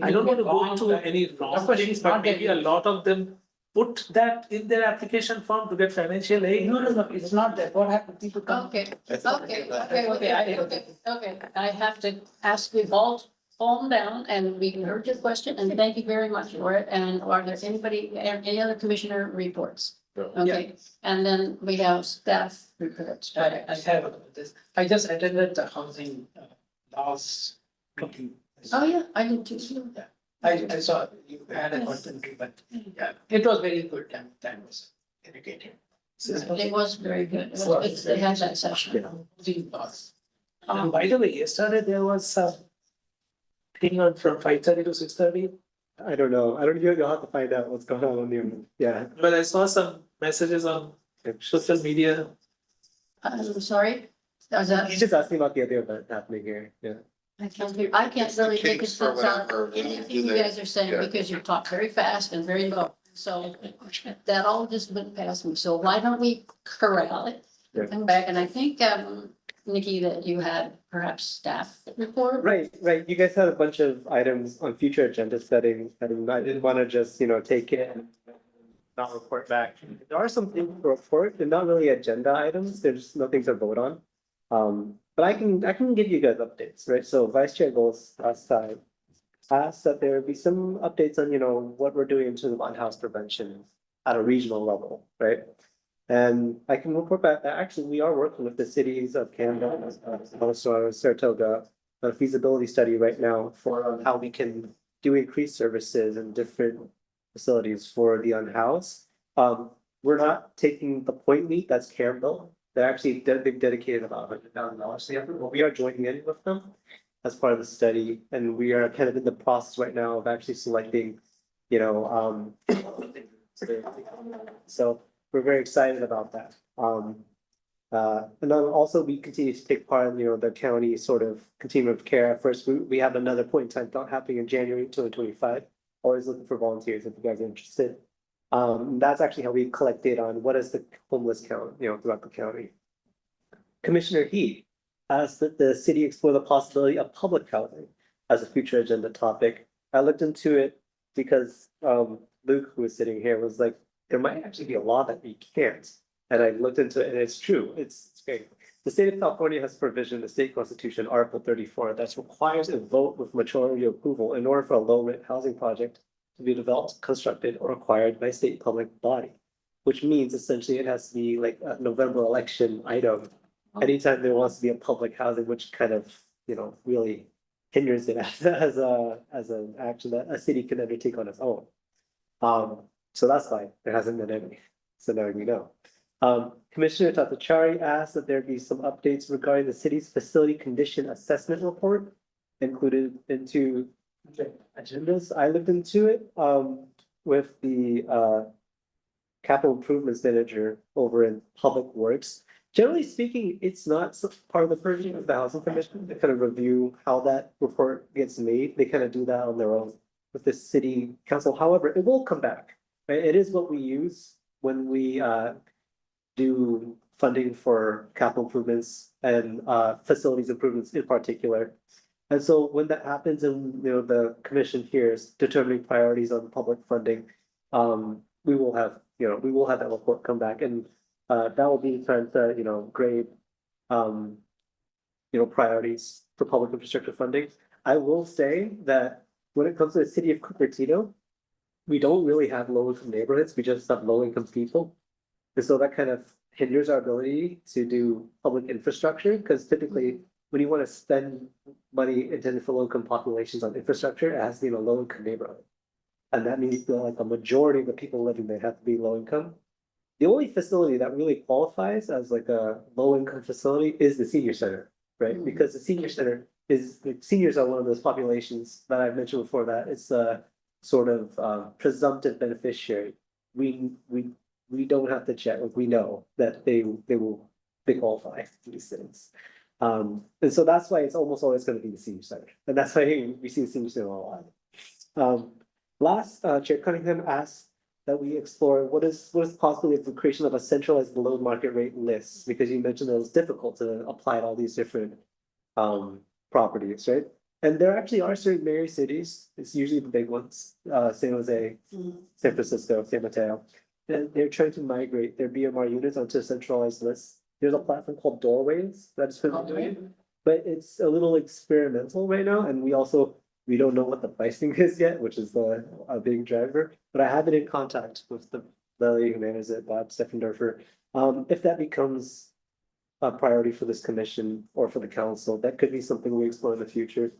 I don't want to go into any Of wrong course, things, she's but not maybe a getting- lot of them put that in their application form to get financial aid. No, it's not that. What happened? People come. Okay, That's okay, okay. okay. I have to ask you all, calm down, and we heard your question, and thank you very much for it. And are there any other commissioner reports? No. Okay, and then we have staff reports. I have this. I just attended the housing last meeting. Oh, yeah, I did too. I saw you had a content, but yeah, it was very good and that was educating. It was very good. They had that session. Housing laws. And by the way, yesterday there was some thing on from 5:30 to 6:30, I don't know. I don't. You'll have to find out what's going on the. Yeah. but I saw some messages on social media. I'm sorry, is that? He's just asking about the other event happening here. Yeah. I can't really take a Cakes or sense on whatever, anything do you they- guys are saying, yeah. because you talk very fast and very low. So that all just went past me. So why don't we corral it? Yeah. Come back, and I think, Nikki, that you had perhaps staff report. Right. You guys had a bunch of items on future agenda setting, and I didn't want to just, take it and not report back. There are some things to report. They're not really agenda items. There's nothing to vote on. But I can give you guys updates, right? So Vice Chair Goals last time asked that there be some updates on, what we're doing in terms of unhoused prevention at a regional level, right? And I can report back that actually we are working with the cities of Canada, also Saratoga, a feasibility study right now for how we can do increased services in different facilities for the unhoused. We're not taking the point lead, that's Campbell. They've dedicated about $100,000 to the effort, but we are joining in with them as part of the study, and we are kind of in the process right now of actually selecting, so we're very excited about that. And then also we continue to take part in, the county sort of continuum of care. First, we have another point in time thought happening in January 2025. Always looking for volunteers if you guys are interested. That's actually how we collect data on what is the homeless count, throughout the county. Commissioner He asked that the city explore the possibility of public housing as a future agenda topic. I looked into it because Luke, who was sitting here, was like, there might actually be a law that we can't. And I looked into it and it's true. It's great. The state of California has provision in the state constitution, Article 34, that requires a vote with majority approval in order for a low-rent housing project to be developed, constructed, or acquired by a state public body. Which means essentially it has to be like a November election item. Anytime there wants to be a public housing, which kind of, really hinders it as an action that a city can undertake on its own. So that's why there hasn't been any. So now we know. Commissioner Tatachari asked that there be some updates regarding the city's facility condition assessment report included into agendas. I looked into it, with the, capital improvements manager over in Public Works. Generally speaking, it's not part of the purview of the Housing Commission to kind of review how that report gets made. They kind of do that on their own with the city council. However, it will come back, right? It is what we use when we do funding for capital improvements and facilities improvements in particular. And so when that happens and, the commission here is determining priorities on public funding, we will have that report come back and that will be trying to, grade priorities for public infrastructure funding. I will say that when it comes to the city of Cupertino, we don't really have low-income neighborhoods, we just have low-income people. And so that kind of hinders our ability to do public infrastructure, because typically when you want to spend money intended for low-income populations on infrastructure, it has to be in a low-income neighborhood. And that means that like a majority of the people living there have to be low income. The only facility that really qualifies as like a low income facility is the senior center, right? Because the senior center the seniors are one of those populations that I've mentioned before that it's a sort of presumptive beneficiary. We don't have to check, like we know that they qualify for these things. And so that's why it's almost always going to be the senior center. And that's why we see the senior center a lot. Last, Chair Cunningham asked that we explore what is possibly the creation of a centralized below market rate list, because you mentioned that it was difficult to apply to all these different properties, right? And there actually are certain major cities, it's usually the big ones, San Jose, San Francisco, San Mateo. And they're trying to migrate their BMR units onto a centralized list. There's a platform called Doorways that's been doing it, but it's a little experimental right now, and we don't know what the pricing is yet, which is a big driver, but I have been in contact with the lady who manages it, Bob Steffendorfer. If that becomes a priority for this commission or for the council, that could be something we explore in the future.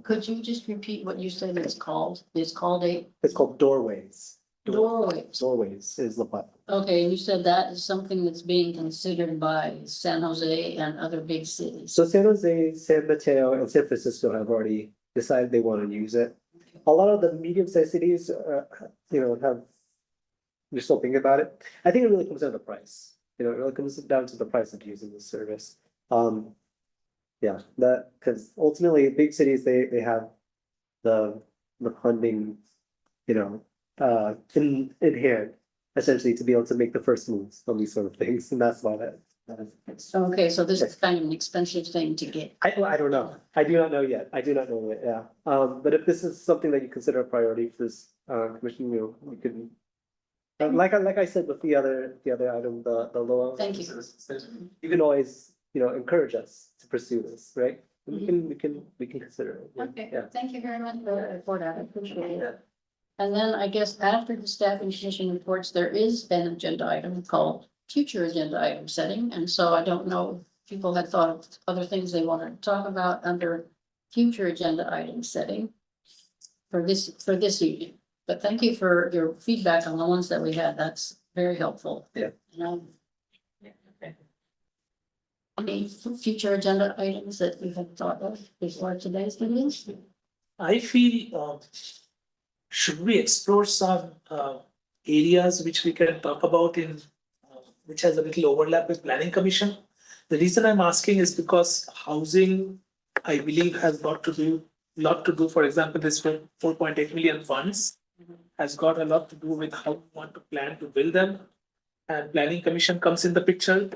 Could you just repeat what you said it's called? It's called It's called Doorways. Doorways. Doorways is the platform. Okay, and you said that is something that's being considered by San Jose and other big cities. So San Jose, San Mateo, and San Francisco have already decided they want to use it. A lot of the medium-sized cities, they're still thinking about it. I think it really comes down to price. It really comes down to the price of using this service. Yeah, because ultimately big cities, they have the funding, in hand, essentially to be able to make the first moves on these sort of things, and that's why that is. Okay, so this is kind of an expensive thing to get. I don't know. I do not know yet. Yeah. But if this is something that you consider a priority for this commission, we could. Like I said with the other item, the low. Thank you. You can always, encourage us to pursue this, right? We can consider it. Okay, Yeah. thank you very much for that. I appreciate it. And then I guess after the staff and commission reports, there is an agenda item called future agenda item setting. And so I don't know if people had thought of other things they wanted to talk about under future agenda item setting for this evening. But thank you for your feedback on the ones that we had. That's very helpful. Yeah. Any future agenda items that you have thought of before today's meeting? I feel, should we explore some areas which we can talk about which has a little overlap with planning commission? The reason I'm asking is because housing, I believe, has lot to do, for example, this 4.8 million funds has got a lot to do with how we want to plan to build them. And planning commission comes in the picture.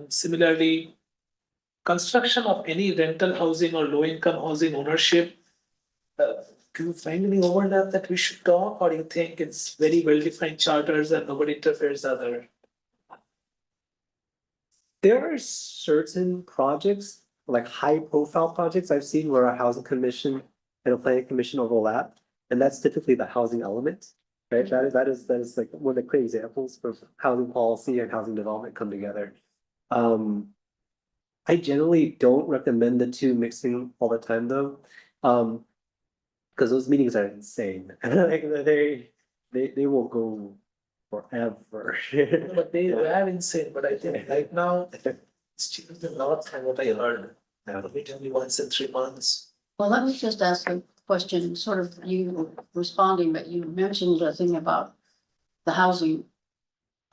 Similarly, construction of any rental housing or low income housing ownership, do you find any overlap that we should talk, or do you think it's very well defined charters and nobody interferes other? There are certain projects, like high profile projects I've seen where a housing commission and a planning commission overlap. And that's typically the housing element, right? That is like one of the great examples of housing policy and housing development come together. I generally don't recommend the two mixing all the time though. Because those meetings are insane. Like they will go forever. But they were insane, but I think right now it's changed a lot from what I heard. Maybe only once in 3 months. Well, let me just ask a question, sort of you responding, but you mentioned a thing about the housing.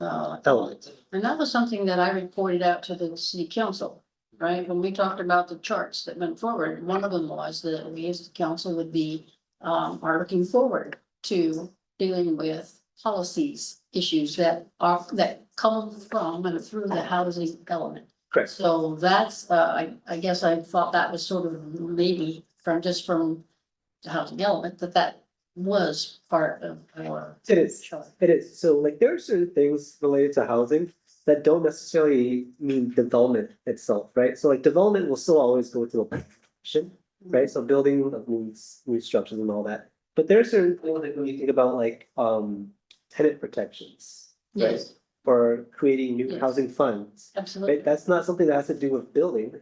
Element. And that was something that I reported out to the city council, right? When we talked about the charts that went forward, one of them was that we as the council would be, are looking forward to dealing with policies, issues that come from and through the housing element. Correct. So that's, I guess I thought that was sort of maybe from the housing element, that was part of our. It is. chart. It is. So like there are certain things related to housing that don't necessarily mean development itself, right? So like development will still always go through a planning, right? So building of new structures and all that. But there are certain things like when you think about like tenant protections, right? Yes, For creating new Yes. housing funds, absolutely. right? That's not something that has to do with building,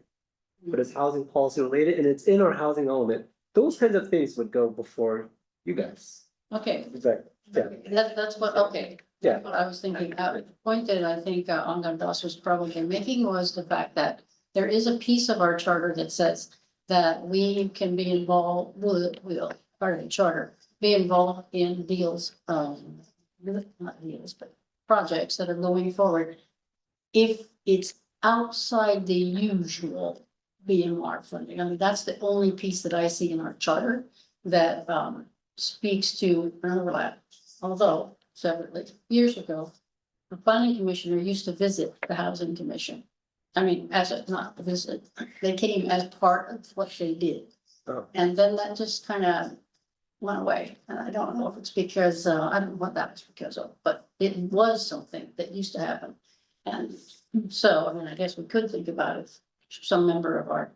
but it's housing policy related and it's in our housing element. Those kinds of things would go before you guys. Okay, Exactly. Yeah. that's what, okay. Yeah. What I was thinking, the point that I think Angan Das was probably making was the fact that there is a piece of our charter that says that we can be involved, will, part of the charter, be involved in deals, not deals, but projects that are going forward. If it's outside the usual BMR funding, I mean, that's the only piece that I see in our charter that, speaks to an overlap. Although separately, years ago, the planning commissioner used to visit the housing commission. I mean, as a, not visit, they came as part of what they did. Oh. And then that just kind of went away. And I don't know if it's because, I don't know what that was because of, but it was something that used to happen. And so, I mean, I guess we could think about if some member of our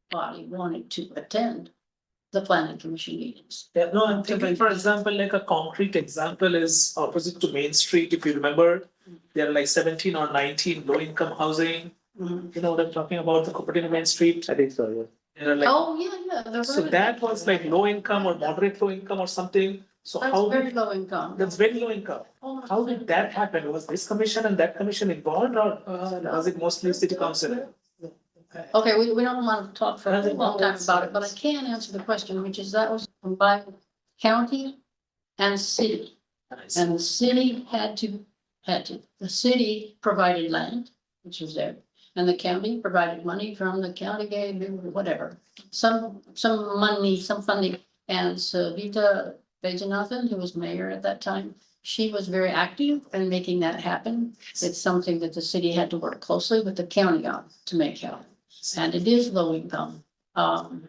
body wanted to attend the planning commission meetings. Yeah, no, I'm thinking, for example, like a concrete example is opposite to Main Street, if you remember. There are like 17 or 19 low income housing, Mhm. you know what I'm talking about, the Cupertino Main Street. I think so, yeah. There are like, Oh, yeah, yeah. so that was like low income or moderate low income or something. So That's how very did, low income. that's very low income. How did that happen? Was this commission and that commission involved, or was it mostly city council? Okay, we don't want to talk for a long time about it, but I can answer the question, which is that was combined county and city. And the city had to, the city provided land, which was there. And the county provided money from the county gave, whatever, some money, some funding. And Savita Vajanathan, who was mayor at that time, she was very active in making that happen. It's something that the city had to work closely with the county on to make happen. And it is low income. And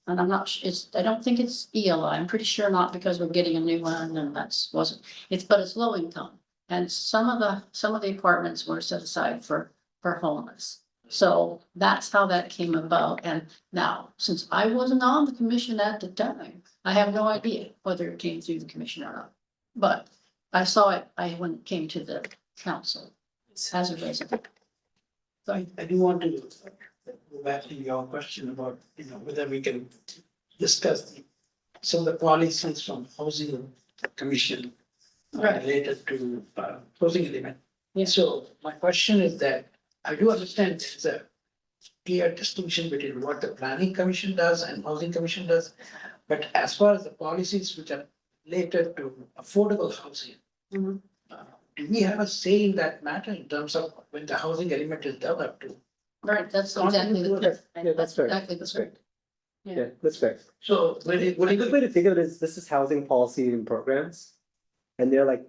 I'm not, I don't think it's ELI. I'm pretty sure not because we're getting a new one and but it's low income. And some of the apartments were set aside for homeless. So that's how that came about. And now, since I wasn't on the commission at the time, I have no idea whether it came through the commission or not. But I saw it, when it came to the council as a resident. So I do want to go back to your question about, whether we can discuss some of the policies from housing commission Right. related to housing element. Yeah. So my question is that I do understand there's a clear distinction between what the planning commission does and housing commission does. But as far as the policies which are related to affordable housing, Mhm. do we have a say in that matter in terms of when the housing element is developed to? Right, that's Contribute exactly. to it. Yeah, that's fair. Exactly That's the fair. Yeah, that's fair. So when A good way to think of it is this is housing policy and programs. And they're like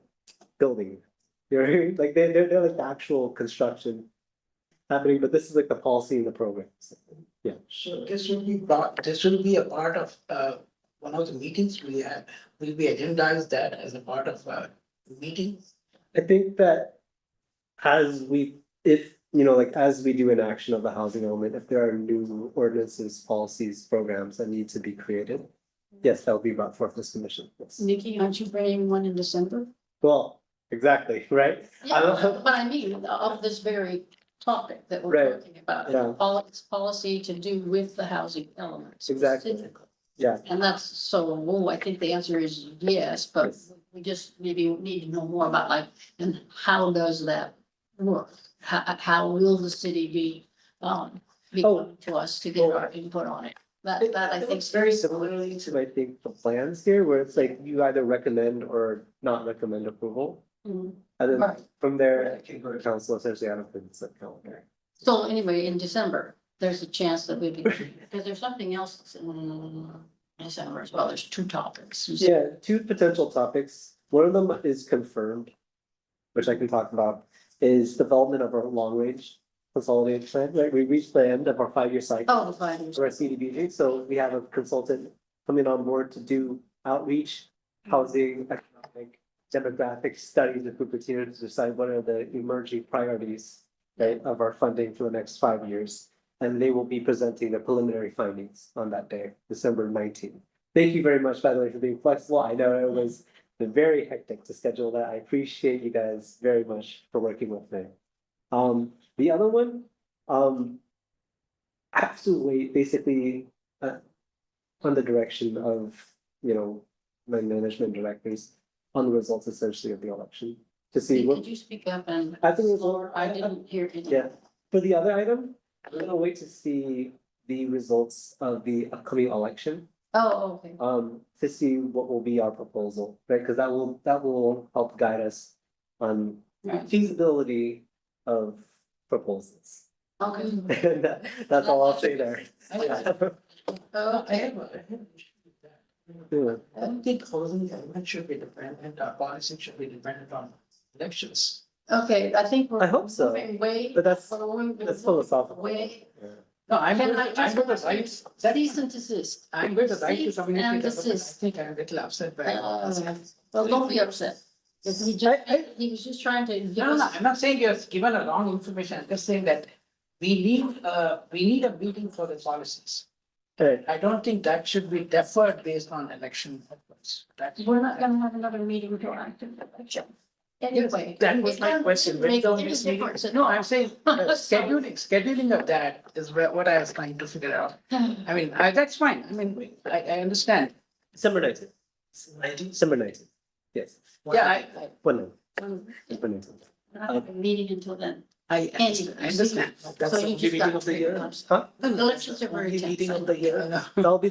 building. You're like they're like the actual construction. happening, but this is like the policy and the programs. So this will be a part of, one of the meetings we have, will be agendized that as a part of, meeting. I think that as we, if, like, as we do an action of the housing element, if there are new ordinances, policies, programs that need to be created, yes, that will be brought forth this commission. Yes. Nikki, aren't you bringing one in December? Well, exactly, right? I don't Yeah, have- but I mean, of this very topic that we're Right, talking about. yeah. It's policy to do with the housing elements. Exactly. specifically. Yeah. And that's so, I think the answer is yes, but Yes. we just maybe need to know more about like, and how does that work? How will the city be coming to us to get our input on it? That I think. It's very similarly to, I think, the plans here, where it's like you either recommend or not recommend approval. Mhm. And then Right. from there, it can go to council essentially on a consent calendar. So anyway, in December, there's a chance that we'd be, because there's something else that's in December as well. There's two topics. Yeah, two potential topics. One of them is confirmed, which I can talk about, is development of our long range consolidated plan, right? We reached the end of our 5-year cycle. Oh, the findings. For our CDBG, so we have a consultant coming on board to do outreach, housing, economic, demographic studies in Cupertino to decide what are the emerging priorities, right, of our funding for the next 5 years. And they will be presenting the preliminary findings on that day, December 19th. Thank you very much, by the way, for being flexible. I know it was very hectic to schedule that. I appreciate you guys very much for working with me. The other one, I have to wait basically on the direction of, my management directors on the results essentially of the election to see what. Could you speak up and? I think it was- Lord, I didn't hear it. Yeah, for the other item, I'm gonna wait to see the results of the upcoming election, Oh, okay. to see what will be our proposal, right? Cause that will help guide us on Right. feasibility of proposals. Okay. And that's all I'll say there. Yeah. I have an issue with that. Yeah. I don't think housing element should be dependent, policy should be dependent on elections. Okay, I think we're. I hope so, moving way. but that's we're philosophical. Way. Yeah. No, I'm Can going I to, just I'm going ask to write, you, that, cease and desist? I'm going to write to Cease community and development. I desist. think I'm a little upset by. Well, don't be upset. He was just trying to give No, us. I'm not saying you're given a wrong information, I'm just saying that we need a meeting for the policies. Right. I don't think that should be deferred based on election efforts. We're not gonna have another meeting until after the election. Anyway. That was it my doesn't question. make When any this meeting- difference at No, all. I'm saying scheduling of that is what I was trying to figure out. I mean, that's fine. I mean, I understand. December 19th. December 19th. Yes. Yeah, One night. December 19th. We're not having a meeting until then. I understand. So you just got three months. Huh? Elections are very tense. year. That'll be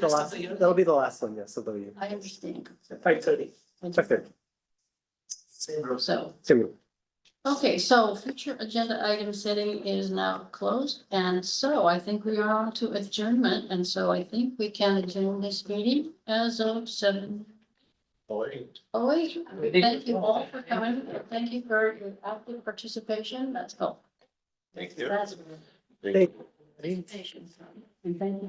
the last one, yes, of the year. I understand. 5:30. 5:30. So, Similar. okay, so future agenda item setting is now closed. And so I think we are on to adjournment. And so I think we can adjourn this meeting as of 7. Oh, wait. Thank you all for coming. Thank you for your active participation. That's helpful. Thank you. That's. Thank Presentation. And thank you.